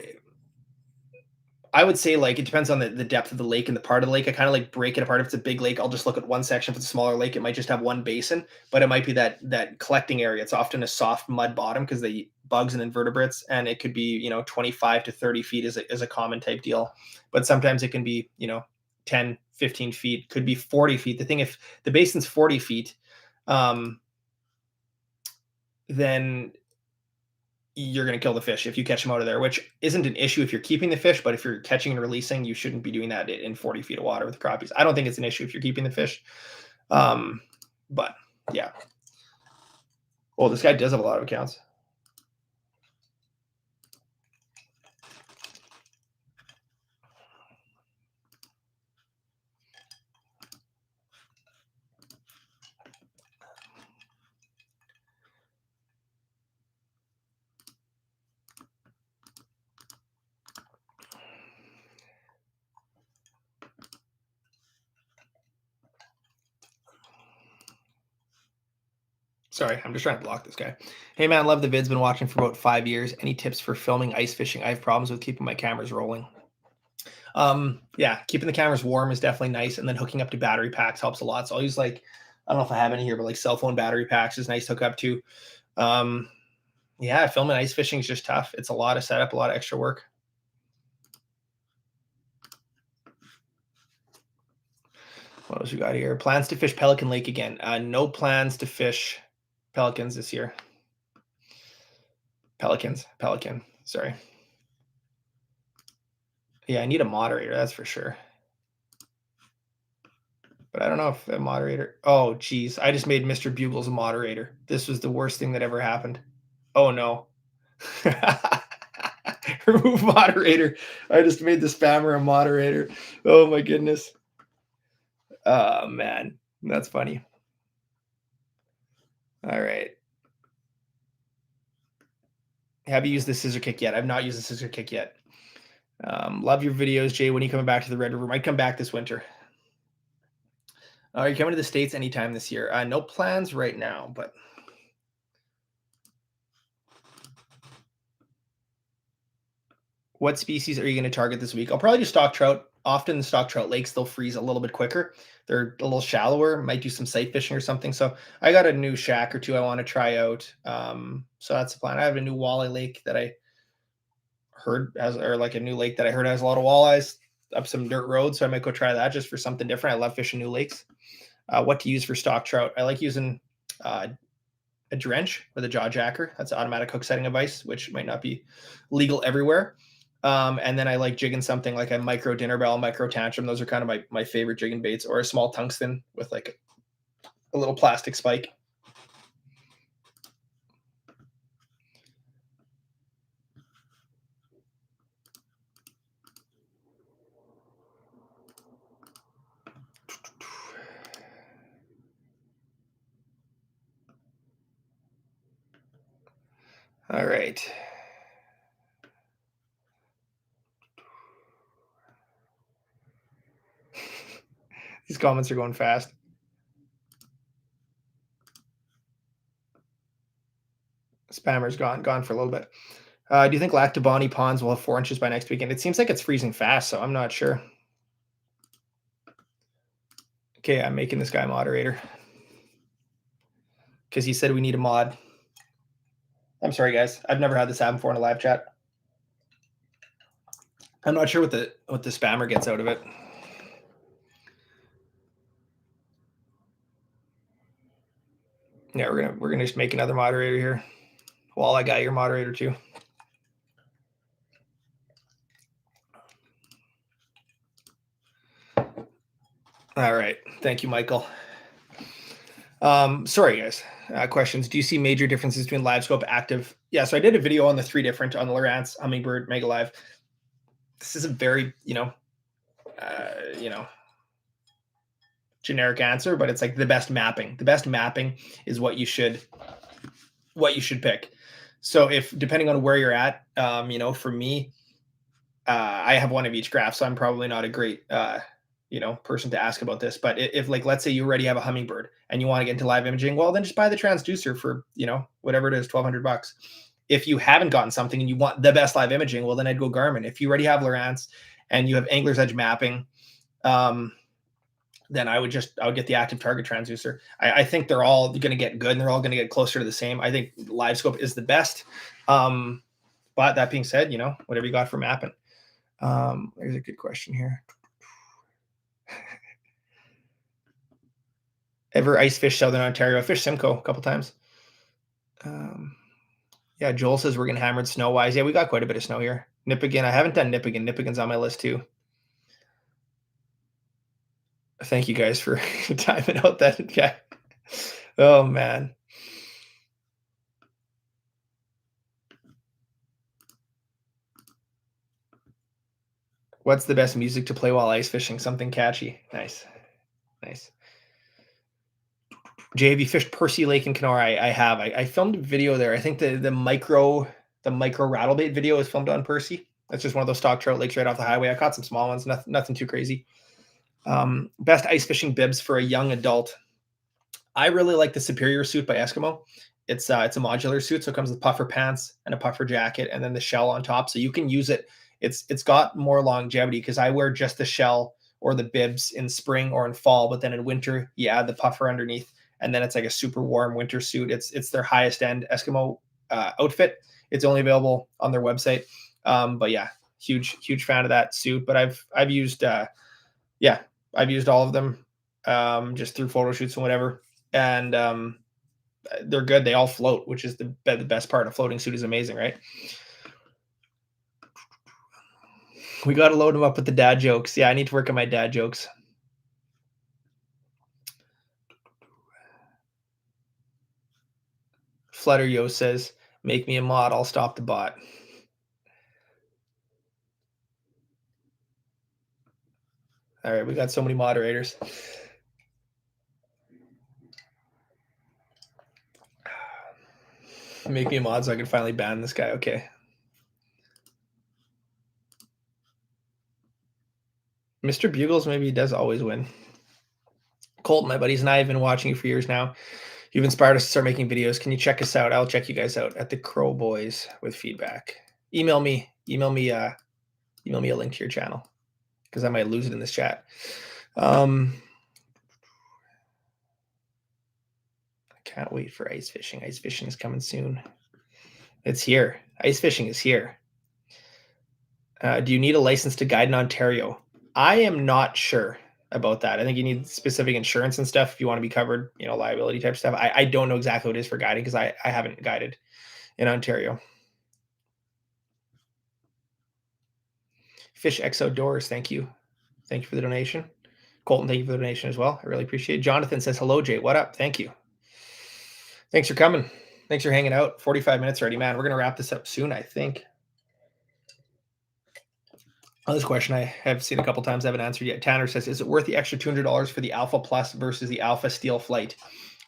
I would say like it depends on the depth of the lake and the part of the lake. I kind of like break it apart. If it's a big lake, I'll just look at one section. If it's a smaller lake, it might just have one basin, but it might be that collecting area. It's often a soft mud bottom because they eat bugs and invertebrates, and it could be 25 to 30 feet is a common type deal. But sometimes it can be 10, 15 feet, could be 40 feet. The thing, if the basin's 40 feet, then you're going to kill the fish if you catch them out of there, which isn't an issue if you're keeping the fish, but if you're catching and releasing, you shouldn't be doing that in 40 feet of water with crappies. I don't think it's an issue if you're keeping the fish. But yeah. Well, this guy does have a lot of accounts. Sorry, I'm just trying to block this guy. Hey man, love the vids. Been watching for about 5 years. Any tips for filming ice fishing? I have problems with keeping my cameras rolling. Yeah, keeping the cameras warm is definitely nice, and then hooking up to battery packs helps a lot. So I'll use I don't know if I have any here, but like cell phone battery packs is nice to hook up to. Yeah, filming ice fishing is just tough. It's a lot of setup, a lot of extra work. What else we got here? Plans to fish Pelican Lake again. No plans to fish pelicans this year. Pelican. Sorry. Yeah, I need a moderator, that's for sure. But I don't know if a moderator. Oh, geez. I just made Mr. Bugles a moderator. This was the worst thing that ever happened. Oh, no. Remove moderator. I just made the spammer a moderator. Oh, my goodness. Oh, man. That's funny. All right. Have you used the scissor kick yet? I've not used the scissor kick yet. Love your videos, Jay. When are you coming back to the Red River? Might come back this winter. Are you coming to the States anytime this year? No plans right now, but what species are you going to target this week? I'll probably do stock trout. Often the stock trout lakes, they'll freeze a little bit quicker. They're a little shallower. Might do some sight fishing or something. So I got a new shack or two I want to try out. So that's the plan. I have a new walleye lake that I heard has, or like a new lake that I heard has a lot of walleyes up some dirt roads. So I might go try that just for something different. I love fishing new lakes. What to use for stock trout? I like using a drench with a jaw jacker. That's an automatic hook setting device, which might not be legal everywhere. And then I like jigging something like a micro dinner bell, micro tantrum. Those are kind of my favorite jigging baits, or a small tungsten with like a little plastic spike. All right. These comments are going fast. Spammer's gone for a little bit. Do you think Lactabani ponds will have 4 inches by next weekend? It seems like it's freezing fast, so I'm not sure. Okay, I'm making this guy moderator. because he said we need a mod. I'm sorry, guys. I've never had this happen before in a live chat. I'm not sure what the spammer gets out of it. Yeah, we're gonna just make another moderator here. Well, I got your moderator too. All right. Thank you, Michael. Sorry, guys. Questions. Do you see major differences between LiveScope active? Yeah, so I did a video on the three different on the Lowrance, Hummingbird, Mega Live. This is a very, generic answer, but it's like the best mapping. The best mapping is what you should pick. So if depending on where you're at, for me, I have one of each graph, so I'm probably not a great person to ask about this. But if like, let's say you already have a Hummingbird and you want to get into live imaging, well, then just buy the transducer for, whatever it is, $1,200. If you haven't gotten something and you want the best live imaging, well, then I'd go Garmin. If you already have Lowrance and you have Angler's Edge mapping, then I would get the active target transducer. I think they're all going to get good and they're all going to get closer to the same. I think LiveScope is the best. But that being said, whatever you got for mapping. There's a good question here. Ever ice fish Southern Ontario? I fished Simcoe a couple times. Yeah, Joel says we're getting hammered snow-wise. Yeah, we got quite a bit of snow here. Nipigon. I haven't done Nipigon. Nipigon's on my list too. Thank you guys for timing out that guy. Oh, man. What's the best music to play while ice fishing? Something catchy. Nice. Jay, have you fished Percy Lake in Kenora? I have. I filmed a video there. I think the micro rattlebait video is filmed on Percy. That's just one of those stock trout lakes right off the highway. I caught some small ones, nothing too crazy. Best ice fishing bibs for a young adult. I really like the Superior suit by Eskimo. It's a modular suit, so it comes with puffer pants and a puffer jacket, and then the shell on top, so you can use it. It's got more longevity because I wear just the shell or the bibs in spring or in fall, but then in winter you add the puffer underneath, and then it's like a super warm winter suit. It's their highest end Eskimo outfit. It's only available on their website. But yeah, huge fan of that suit. But I've used I've used all of them just through photo shoots and whatever. And they're good. They all float, which is the best part. A floating suit is amazing, right? We got to load them up with the dad jokes. Yeah, I need to work on my dad jokes. Flutter Yo says, make me a mod. I'll stop the bot. All right, we got so many moderators. Make me a mod so I can finally ban this guy. Okay. Mr. Bugles, maybe he does always win. Colton, my buddies and I have been watching you for years now. You've inspired us to start making videos. Can you check us out? I'll check you guys out at the Crow Boys with feedback. Email me a link to your channel because I might lose it in this chat. I can't wait for ice fishing. Ice fishing is coming soon. It's here. Ice fishing is here. Do you need a license to guide in Ontario? I am not sure about that. I think you need specific insurance and stuff if you want to be covered, liability type stuff. I don't know exactly what it is for guiding because I haven't guided in Ontario. Fish X Outdoors, thank you. Thank you for the donation. Colton, thank you for the donation as well. I really appreciate it. Jonathan says, hello, Jay. What up? Thank you. Thanks for coming. Thanks for hanging out. 45 minutes already, man. We're going to wrap this up soon, I think. Oh, this question I have seen a couple times. I haven't answered yet. Tanner says, is it worth the extra $200 for the Alpha Plus versus the Alpha Steel Flight?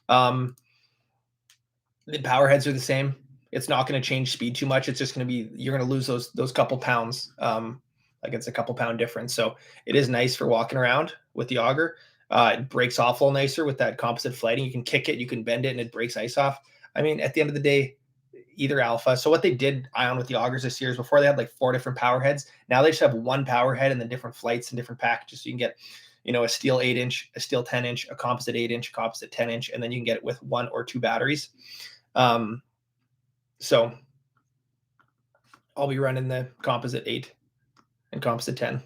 The power heads are the same. It's not going to change speed too much. It's just going to be, you're going to lose those couple pounds. Like it's a couple pound difference. So it is nice for walking around with the auger. It breaks off a little nicer with that composite flighting. You can kick it, you can bend it, and it breaks ice off. I mean, at the end of the day, either Alpha. So what they did, Ion, with the augers this year is before they had like 4 different power heads. Now they just have one power head and then different flights and different packages. So you can get, a steel 8-inch, a steel 10-inch, a composite 8-inch, a composite 10-inch, and then you can get it with 1 or 2 batteries. So I'll be running the composite 8 and composite 10.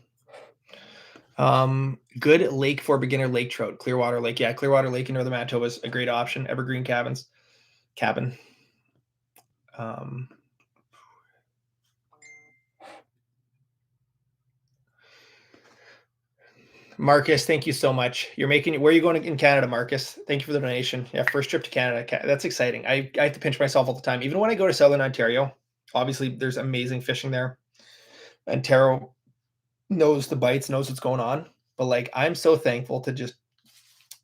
Good lake for beginner lake trout, Clearwater Lake. Yeah, Clearwater Lake in northern Manitoba is a great option. Evergreen cabin. Marcus, thank you so much. Where are you going in Canada, Marcus? Thank you for the donation. Yeah, first trip to Canada. That's exciting. I have to pinch myself all the time. Even when I go to Southern Ontario, obviously there's amazing fishing there. And Taro knows the bites, knows what's going on. But like, I'm so thankful to just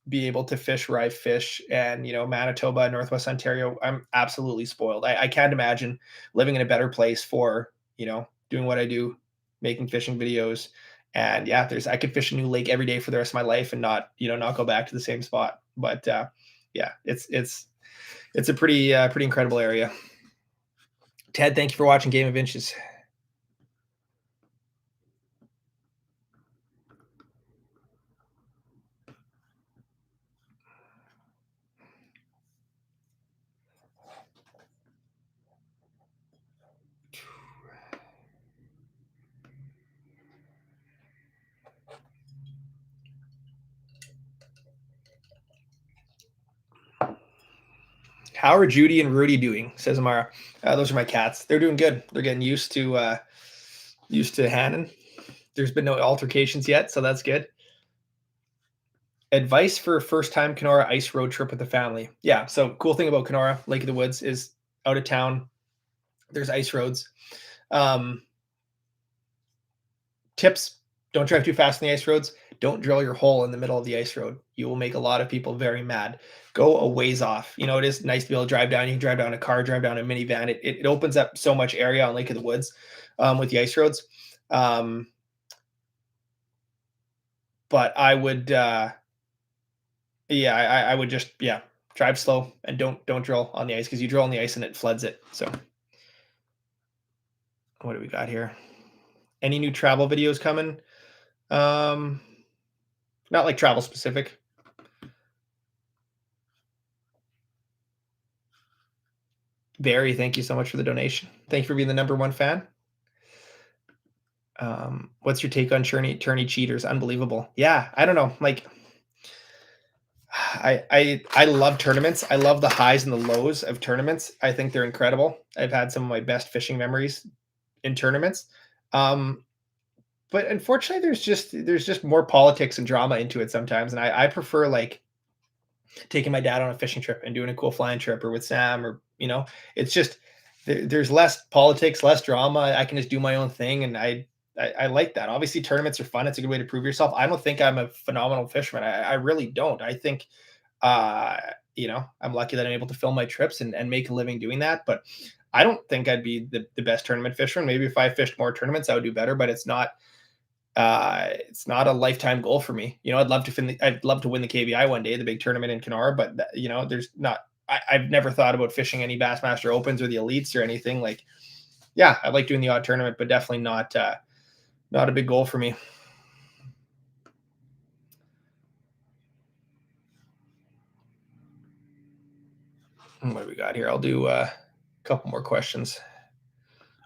be able to fish where I fish, and Manitoba, Northwest Ontario. I'm absolutely spoiled. I can't imagine living in a better place for doing what I do, making fishing videos. And yeah, I could fish a new lake every day for the rest of my life and not go back to the same spot. But yeah, it's a pretty incredible area. Ted, thank you for watching Game of Inches. How are Judy and Rudy doing? Says Amara. Those are my cats. They're doing good. They're getting used to Hannon. There's been no altercations yet, so that's good. Advice for a first-time Kenora ice road trip with the family. Yeah, so cool thing about Kenora, Lake of the Woods, is out of town. There's ice roads. Tips: don't drive too fast on the ice roads. Don't drill your hole in the middle of the ice road. You will make a lot of people very mad. Go a ways off. It is nice to be able to drive down. You can drive down a car, drive down a minivan. It opens up so much area on Lake of the Woods with the ice roads. But I would, I would just drive slow and don't drill on the ice, because you drill on the ice and it floods it. So what do we got here? Any new travel videos coming? Not like travel specific. Barry, thank you so much for the donation. Thank you for being the number 1 fan. What's your take on tourney cheaters? Unbelievable. Yeah, I don't know. Like, I love tournaments. I love the highs and the lows of tournaments. I think they're incredible. I've had some of my best fishing memories in tournaments. But unfortunately, there's just more politics and drama into it sometimes, and I prefer like taking my dad on a fishing trip and doing a cool flying trip, or with Sam, or it's just there's less politics, less drama. I can just do my own thing, and I like that. Obviously, tournaments are fun. It's a good way to prove yourself. I don't think I'm a phenomenal fisherman. I really don't. I think I'm lucky that I'm able to film my trips and make a living doing that. But I don't think I'd be the best tournament fisherman. Maybe if I fished more tournaments, I would do better. But it's not a lifetime goal for me. I'd love to win the KBI one day, the big tournament in Kenora, but there's not, I've never thought about fishing any Bassmaster Opens or the elites or anything. Like, yeah, I like doing the odd tournament, but definitely not a big goal for me. What do we got here? I'll do a couple more questions.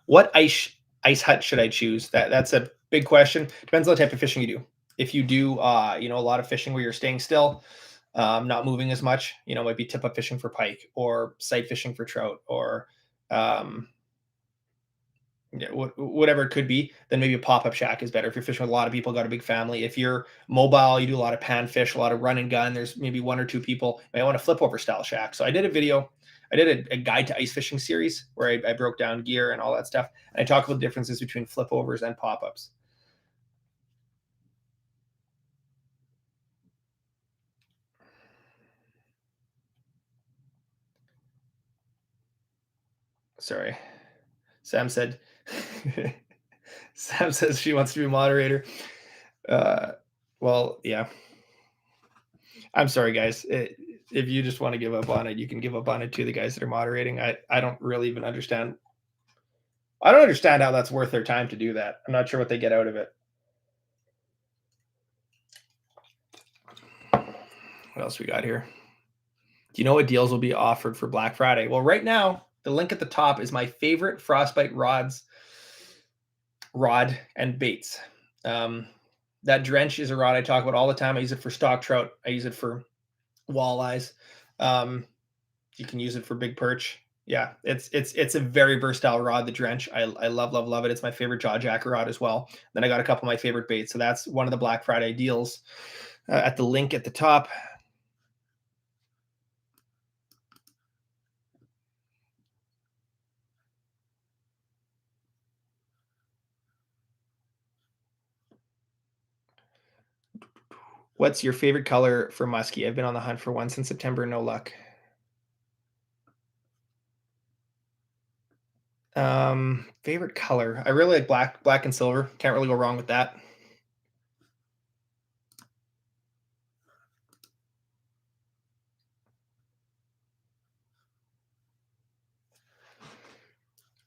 What ice hut should I choose? That's a big question. Depends on the type of fishing you do. If you do, a lot of fishing where you're staying still, not moving as much, might be tip up fishing for pike, or sight fishing for trout, or whatever it could be, then maybe a pop-up shack is better. If you're fishing with a lot of people, got a big family. If you're mobile, you do a lot of pan fish, a lot of run and gun, there's maybe 1 or 2 people, you might want a flip over style shack. So I did a guide to ice fishing series where I broke down gear and all that stuff. And I talk about the differences between flip overs and pop-ups. Sorry. Sam said, Sam says she wants to be moderator. Well, yeah. I'm sorry, guys. If you just want to give up on it, you can give up on it too. The guys that are moderating, I don't really even understand. I don't understand how that's worth their time to do that. I'm not sure what they get out of it. What else we got here? Do you know what deals will be offered for Black Friday? Well, right now, the link at the top is my favorite Frostbite rod and baits. That Drench is a rod I talk about all the time. I use it for stock trout. I use it for walleyes. You can use it for big perch. Yeah, it's a very versatile rod, the Drench. I love it. It's my favorite jaw jacker rod as well. Then I got a couple of my favorite baits. So that's one of the Black Friday deals at the link at the top. What's your favorite color for muskie? I've been on the hunt for one since September. No luck. Favorite color. I really like black and silver. Can't really go wrong with that.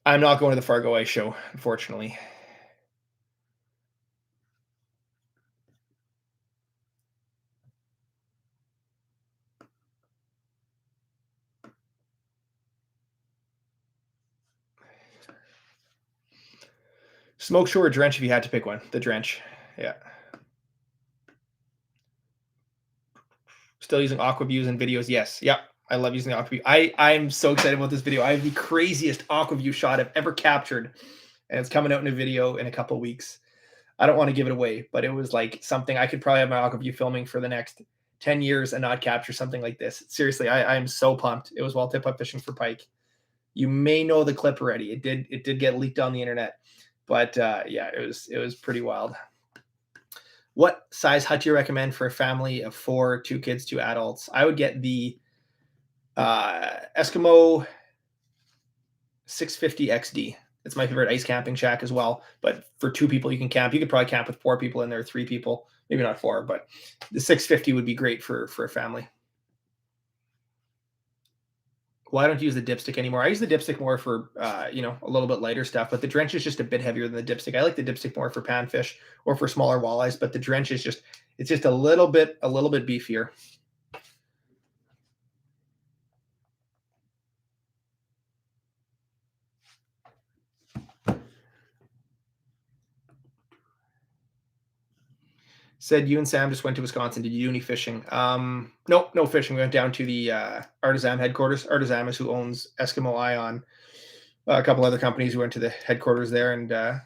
I'm not going to the Fargo Ice Show, unfortunately. Smoke Shore or Drench if you had to pick one. The Drench. Yeah. Still using AquaViews and videos? Yes. Yep. I love using AquaView. I'm so excited about this video. I have the craziest AquaView shot I've ever captured, and it's coming out in a video in a couple of weeks. I don't want to give it away, but it was like something I could probably have my AquaView filming for the next 10 years and not capture something like this. Seriously, I am so pumped. It was while tip up fishing for pike. You may know the clip already. It did get leaked on the internet, but yeah, it was pretty wild. What size hut do you recommend for a family of 4, 2 kids, 2 adults? I would get the Eskimo 650 XD. It's my favorite ice camping shack as well. But for 2 people, you can camp. You could probably camp with 4 people in there, 3 people, maybe not 4, but the 650 would be great for a family. Well, I don't use the dipstick anymore. I use the dipstick more for, a little bit lighter stuff, but the Drench is just a bit heavier than the dipstick. I like the dipstick more for panfish or for smaller walleyes, but the Drench is it's just a little bit beefier. Said you and Sam just went to Wisconsin. Did you do any fishing? No fishing. We went down to the Artisan headquarters. Artisan is who owns Eskimo Ion. A couple other companies. We went to the headquarters there and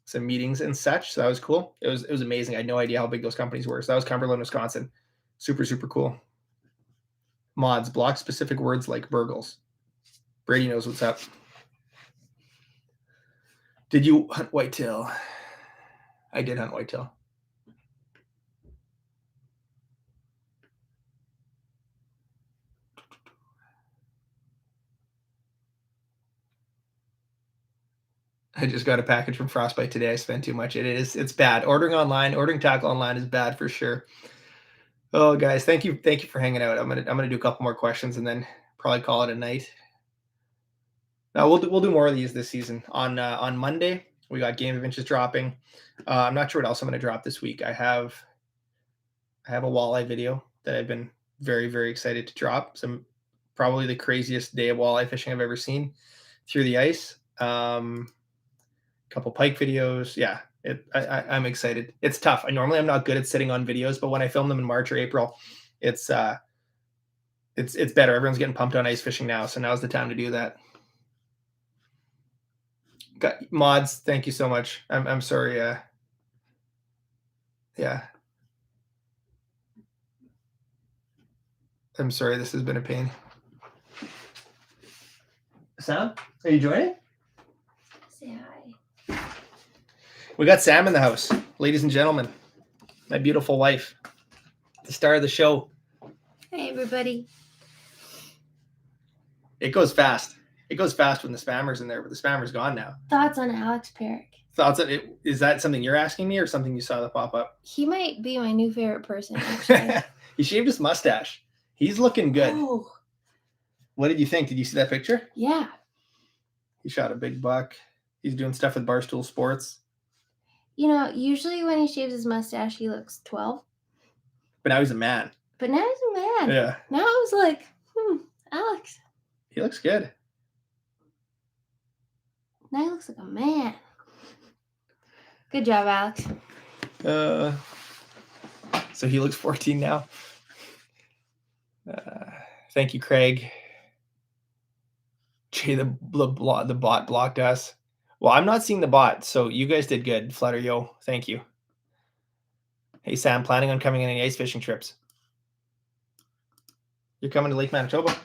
some meetings and such. So that was cool. It was amazing. I had no idea how big those companies were. So that was Cumberland, Wisconsin. Super, super cool. Mods, block specific words like burgles. Brady knows what's up. Did you hunt whitetail? I did hunt whitetail. I just got a package from Frostbite today. I spent too much. It's bad. Ordering tackle online is bad for sure. Oh, guys, thank you for hanging out. I'm gonna do a couple more questions and then probably call it a night. Now we'll do more of these this season. On Monday, we got Game of Inches dropping. I'm not sure what else I'm gonna drop this week. I have a walleye video that I've been very, very excited to drop. Probably the craziest day of walleye fishing I've ever seen through the ice. Couple pike videos. Yeah, I'm excited. It's tough. I'm not good at sitting on videos, but when I film them in March or April, it's better. Everyone's getting pumped on ice fishing now, so now's the time to do that. Got mods. Thank you so much. I'm sorry. Yeah. I'm sorry. This has been a pain. Sam, are you joining? Say hi. We got Sam in the house, ladies and gentlemen. My beautiful wife, the star of the show. Hey, everybody. It goes fast. It goes fast when the spammer's in there, but the spammer's gone now. Thoughts on Alex Perrick? Thoughts on it? Is that something you're asking me or something you saw that pop up? He might be my new favorite person, actually. He shaved his mustache. He's looking good. Oh. What did you think? Did you see that picture? Yeah. He shot a big buck. He's doing stuff with Barstool Sports. You know, usually when he shaves his mustache, he looks 12. But now he's a man. But now he's a man. Yeah. Now I was like, Alex. He looks good. Now he looks like a man. Good job, Alex. So he looks 14 now. Thank you, Craig. Jay, the bot blocked us. Well, I'm not seeing the bot, so you guys did good. Flutter, yo. Thank you. Hey, Sam, planning on coming on any ice fishing trips? You're coming to Lake Manitoba?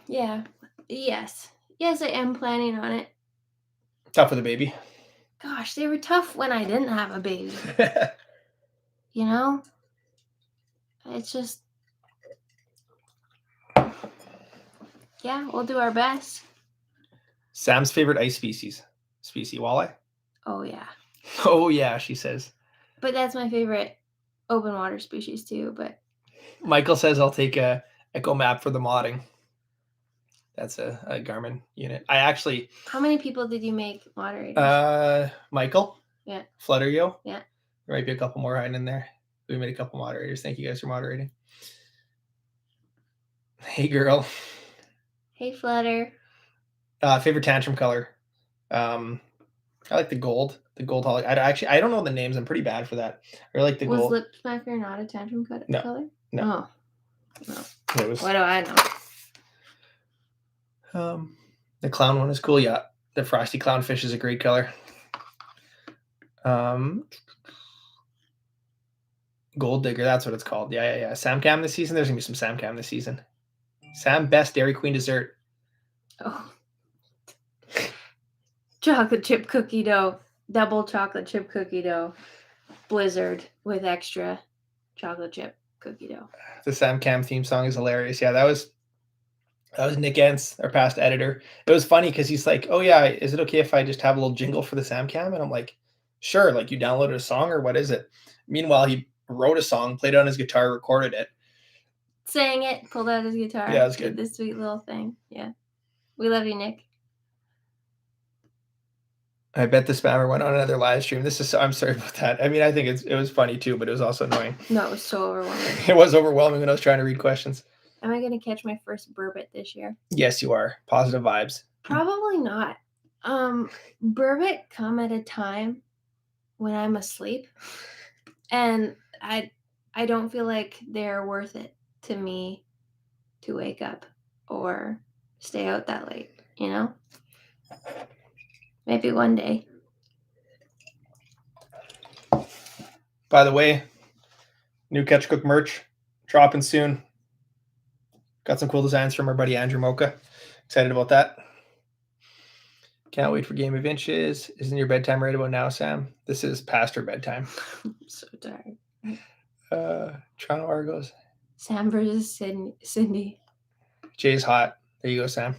Yeah. Yes. Yes, I am planning on it. Tough with a baby. Gosh, they were tough when I didn't have a baby. You know? It's just... Yeah, we'll do our best. Sam's favorite ice species walleye. Oh, yeah. Oh yeah, she says. But that's my favorite open water species too, but... Michael says I'll take a Echo Map for the modding. That's a Garmin unit. I actually... How many people did you make moderators? Michael? Yeah. Flutter, yo? Yeah. There might be a couple more hiding in there. We made a couple moderators. Thank you guys for moderating. Hey, girl. Hey, Flutter. Favorite tantrum color? I like the gold. The gold holly. I don't know the names. I'm pretty bad for that. I like the Was gold. Lip Smacker not a tantrum No. color? No. Oh. No. It was, What do I know? the clown one is cool. Yeah. The frosty clownfish is a great color. Gold digger. That's what it's called. Yeah. Sam Cam this season. There's going to be some Sam Cam this season. Sam, best Dairy Queen dessert. Oh. Chocolate chip cookie dough. Double chocolate chip cookie dough. Blizzard with extra chocolate chip cookie dough. The Sam Cam theme song is hilarious. Yeah, that was Nick Entz, our past editor. It was funny because he's like, "Oh yeah, is it okay if I just have a little jingle for the Sam Cam?" And I'm like, "Sure." Like, you downloaded a song or what is it? Meanwhile, he wrote a song, played it on his guitar, recorded it, Sang it, pulled out his guitar. Yeah, it was did good. this sweet little thing. Yeah. We love you, Nick. I bet the spammer went on another live stream. I'm sorry about that. I mean, I think it was funny too, but it was also annoying. No, it was so overwhelming. It was overwhelming when I was trying to read questions. Am I going to catch my first burbot this year? Yes, you are. Positive vibes. Probably not. Burbot come at a time when I'm asleep, and I don't feel like they're worth it to me to wake up or stay out that late, you know? Maybe one day. By the way, new Catch Cook merch dropping soon. Got some cool designs from our buddy Andrew Mocha. Excited about that. Can't wait for Game of Inches. Isn't your bedtime right about now, Sam? This is past her bedtime. I'm so tired. Toronto Argos. Sam versus Cindy. Jay's hot. There you go, Sam.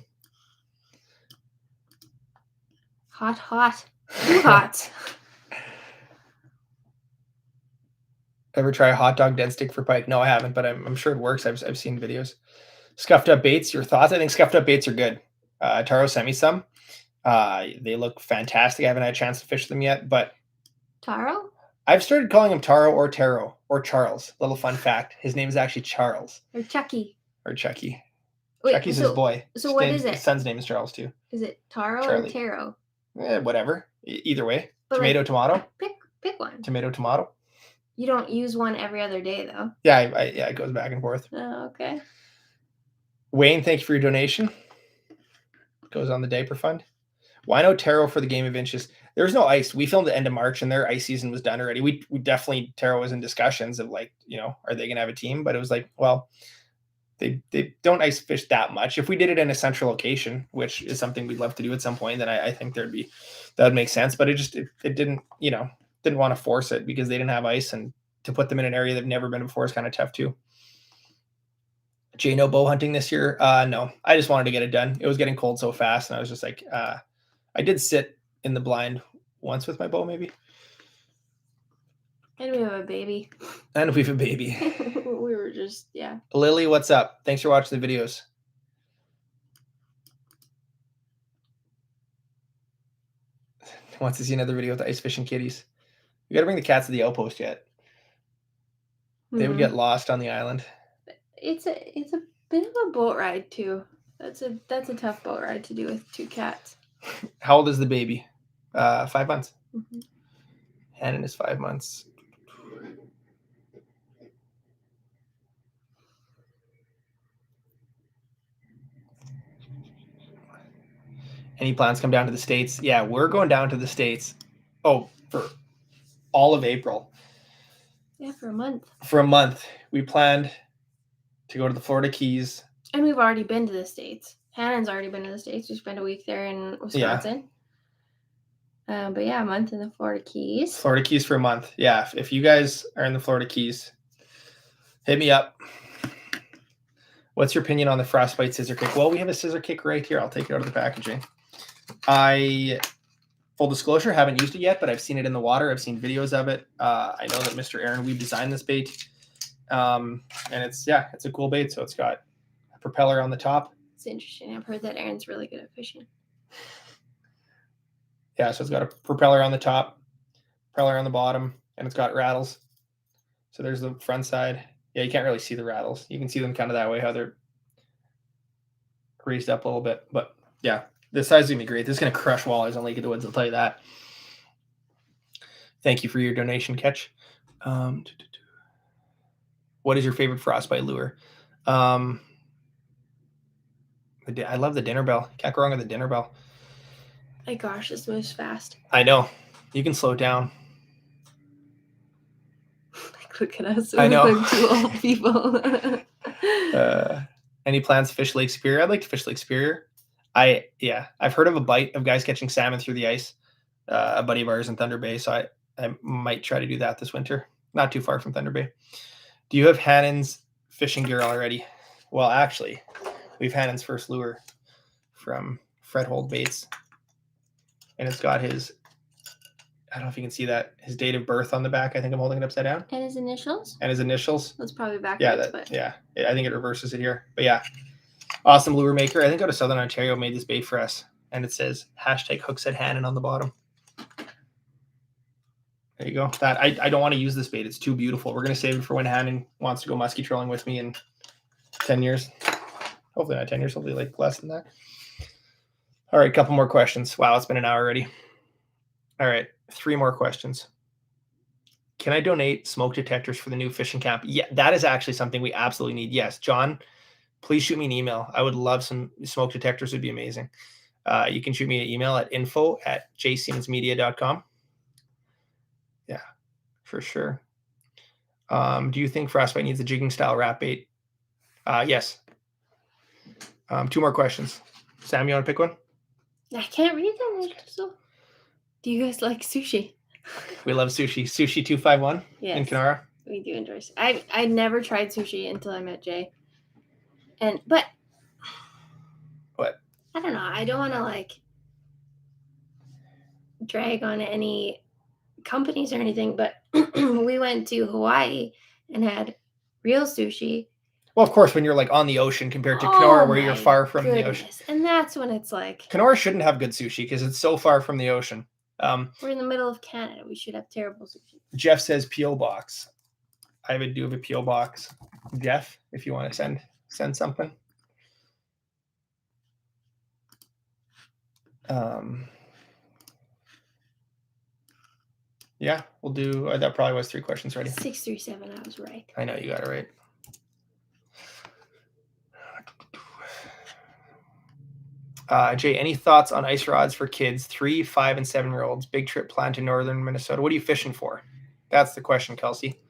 Hot. Too hot. Ever try a hot dog dead stick for pike? No, I haven't, but I'm sure it works. I've seen videos. Scuffed up baits. Your thoughts? I think scuffed up baits are good. Taro sent me some. They look fantastic. I haven't had a chance to fish them yet, but Taro? I've started calling him Taro or Taro or Charles. Little fun fact: his name is actually Charles Or Chucky? or Chucky. Wait, Chucky's his boy. So what is it? His son's name is Charles too. Is it Taro Charlie. or Taro? Whatever. Either way. But Tomato, tomato. Pick one. Tomato, tomato. You don't use one every other day, though. Yeah, it goes back and forth. Oh, okay. Wayne, thank you for your donation. Goes on the diaper fund. Wino Taro for the Game of Inches. There was no ice. We filmed the end of March and their ice season was done already. We definitely, Taro was in discussions of like, are they going to have a team? But it was like, well, they don't ice fish that much. If we did it in a central location, which is something we'd love to do at some point, then I think that would make sense. But it didn't, didn't want to force it because they didn't have ice, and to put them in an area they've never been before is kind of tough too. Jay, no bow hunting this year? No, I just wanted to get it done. It was getting cold so fast, and I was just like, I did sit in the blind once with my bow, maybe. And we have a baby. And we have a baby. We were just, yeah. Lily, what's up? Thanks for watching the videos. Wants to see another video with the ice fishing kitties. We got to bring the cats to the outpost yet. They would Mhm. get lost on the island. It's a bit of a boat ride too. That's a tough boat ride to do with 2 cats. How old is the baby? 5 months. Mhm. Hannon is 5 months. Any plans to come down to the States? Yeah, we're going down to the States. Oh, for all of April. Yeah, for a month. For a month. We planned to go to the Florida Keys. And we've already been to the States. Hannon's already been to the States. We spent a week there in Wisconsin. But yeah, a month in the Florida Keys. Florida Keys for a month. Yeah, if you guys are in the Florida Keys, hit me up. What's your opinion on the Frostbite scissor kick? Well, we have a scissor kick right here. I'll take it out of the packaging. Full disclosure, haven't used it yet, but I've seen it in the water. I've seen videos of it. I know that Mr. Aaron Weeb designed this bait. And it's a cool bait. So it's got a propeller on the top. It's interesting. I've heard that Aaron's really good at fishing. Yeah, so it's got a propeller on the top, propeller on the bottom, and it's got rattles. So there's the front side. Yeah, you can't really see the rattles. You can see them kind of that way, how they're raised up a little bit. But yeah, this size is going to be great. This is going to crush walleyes on Lake of the Woods, I'll tell you that. Thank you for your donation, Catch. What is your favorite Frostbite lure? I love the dinner bell. Can't go wrong with the dinner bell. My gosh, this moves fast. I know. You can slow it down. Like, look at us. I know. Like 2 old people. Any plans to fish Lake Superior? I'd like to fish Lake Superior. I've heard of a bite of guys catching salmon through the ice. A buddy of ours in Thunder Bay, so I might try to do that this winter. Not too far from Thunder Bay. Do you have Hannon's fishing gear already? Well, actually, we've Hannon's first lure from Fred Hold Baits. And it's got his, I don't know if you can see that, his date of birth on the back. I think I'm holding it upside down. And his initials? And his initials. That's probably backwards. Yeah, I think it reverses it here. But yeah, awesome lure maker. I think out of Southern Ontario made this bait for us. And it says #HookSaidHannon on the bottom. There you go. That I don't want to use this bait. It's too beautiful. We're going to save it for when Hannon wants to go muskie trolling with me in 10 years. Hopefully not 10 years. Hopefully like less than that. All right, couple more questions. Wow, it's been an hour already. All right, 3 more questions. Can I donate smoke detectors for the new fishing camp? Yeah, that is actually something we absolutely need. Yes, John, please shoot me an email. I would love some smoke detectors. It would be amazing. You can shoot me an email at info@jsiemensmedia.com. Yeah, for sure. Do you think Frostbite needs a jigging style wrap bait? Yes. 2 more questions. Sam, you want to pick one? I can't read that. So, do you guys like sushi? We love sushi. Sushi 251 in Kenora. We do enjoy sushi. I never tried sushi until I met Jay. But what? I don't know. I don't want to like drag on any companies or anything, but we went to Hawaii and had real sushi. Well, of course, when you're like on the ocean compared to Kenora, where you're far from the ocean. And that's when it's like Kenora shouldn't have good sushi because it's so far from the ocean. We're in the middle of Canada. We should have terrible sushi. Jeff says P.O. Box. I would do a P.O. Box. Jeff, if you want to send something. Yeah, we'll do. That probably was 3 questions already. 637. I was right. I know you got it right. Jay, any thoughts on ice rods for kids 3, 5, and 7-year-olds? Big trip planned to northern Minnesota. What are you fishing for? That's the question, Kelsey.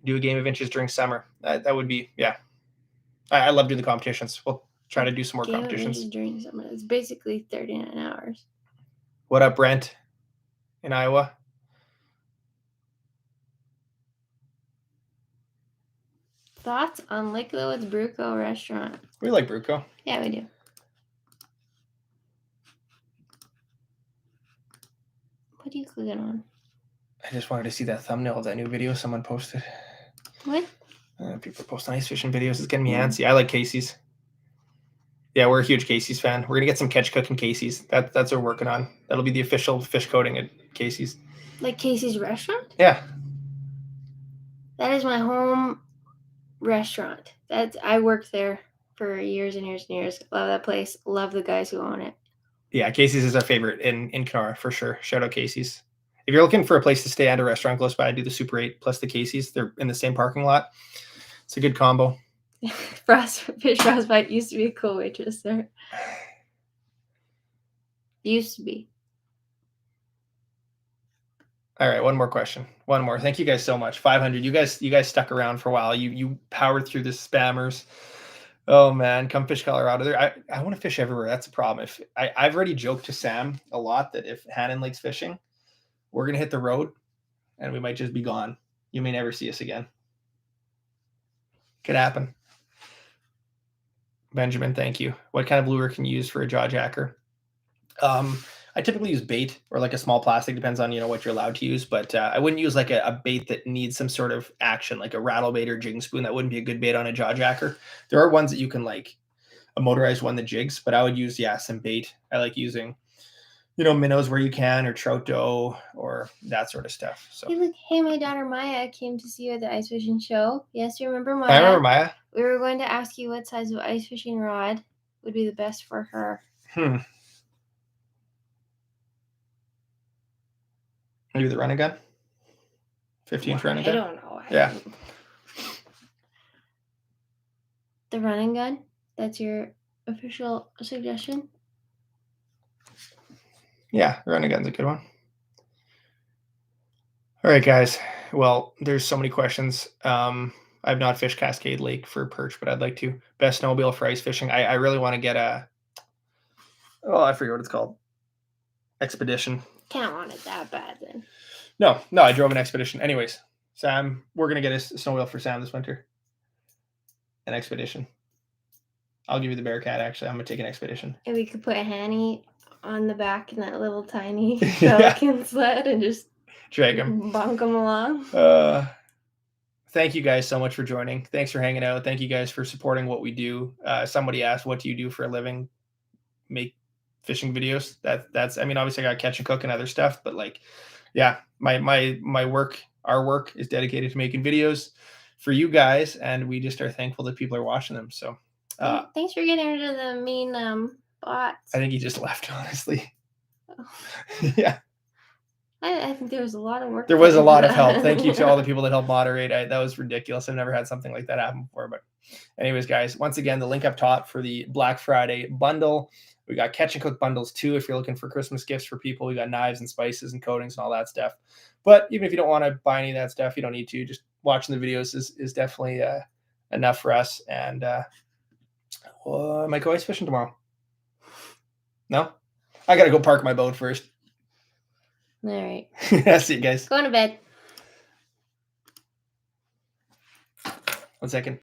Do a game of inches during summer. That would be, yeah. I love doing the competitions. We'll try to do some more competitions. Game of inches during summer. It's basically 39 hours. What up, Brent in Iowa? Thoughts on Lake of the Woods Bruco restaurant? We like Bruco. Yeah, we do. What are you clicking on? I just wanted to see that thumbnail of that new video someone posted. What? People post ice fishing videos. It's getting me antsy. I like Casey's. Yeah, we're a huge Casey's fan. We're gonna get some catch cooking Casey's. That's what we're working on. That'll be the official fish coating at Casey's. Like Casey's restaurant? Yeah. That is my home restaurant. I worked there for years and years and years. Love that place. Love the guys who own it. Yeah, Casey's is our favorite in Kenora for sure. Shout out Casey's. If you're looking for a place to stay and a restaurant close by, do the Super 8 plus the Casey's. They're in the same parking lot. It's a good combo. Fish Frostbite used to be a cool waitress there. Used to be. All right, one more question. One more. Thank you guys so much. 500. You guys stuck around for a while. You powered through the spammers. Oh man, come fish Colorado. I want to fish everywhere. That's a problem. If I've already joked to Sam a lot that if Hannon likes fishing, we're gonna hit the road, and we might just be gone. You may never see us again. Could happen. Benjamin, thank you. What kind of lure can you use for a jaw jacker? I typically use bait or like a small plastic, depends on what you're allowed to use, but I wouldn't use like a bait that needs some sort of action, like a rattle bait or jigging spoon. That wouldn't be a good bait on a jaw jacker. There are ones that you can like a motorized one that jigs, but I would use some bait. I like using minnows where you can, or trout dough, or that sort of stuff. So Hey, look, hey, my daughter Maya came to see you at the ice fishing show. Yes, you remember Maya? I remember Maya. We were going to ask you what size of ice fishing rod would be the best for her. Maybe the running gun? 15-inch running gun? I don't know. Yeah. The running gun? That's your official suggestion? Yeah, running gun's a good one. All right, guys. Well, there's so many questions. I've not fished Cascade Lake for perch, but I'd like to. Best snowmobile for ice fishing. I really want to get I forget what it's called. Expedition. Can't want it that bad then. No, I drove an Expedition. Anyways, Sam, we're going to get a snowmobile for Sam this winter. An Expedition. I'll give you the Bearcat, actually. I'm going to take an Expedition. And we could put a Hanny on the back in that little tiny Pelican sled and just drag him. Bonk him along. Thank you guys so much for joining. Thanks for hanging out. Thank you guys for supporting what we do. Somebody asked, what do you do for a living? Make fishing videos. That's obviously I got catch and cook and other stuff, but like, yeah, my work, our work is dedicated to making videos for you guys, and we just are thankful that people are watching them. So thanks for getting rid of the mean bots. I think he just left, honestly. Oh. Yeah. I think there was a lot of work. There was a lot of help. Thank you to all the people that helped moderate. That was ridiculous. I've never had something like that happen before. But anyways, guys, once again, the link up top for the Black Friday bundle. We got catch and cook bundles too if you're looking for Christmas gifts for people. We got knives and spices and coatings and all that stuff. But even if you don't want to buy any of that stuff, you don't need to. Just watching the videos is definitely enough for us. And I might go ice fishing tomorrow. No? I got to go park my boat first. All right. See you guys. Going to bed. 1 second.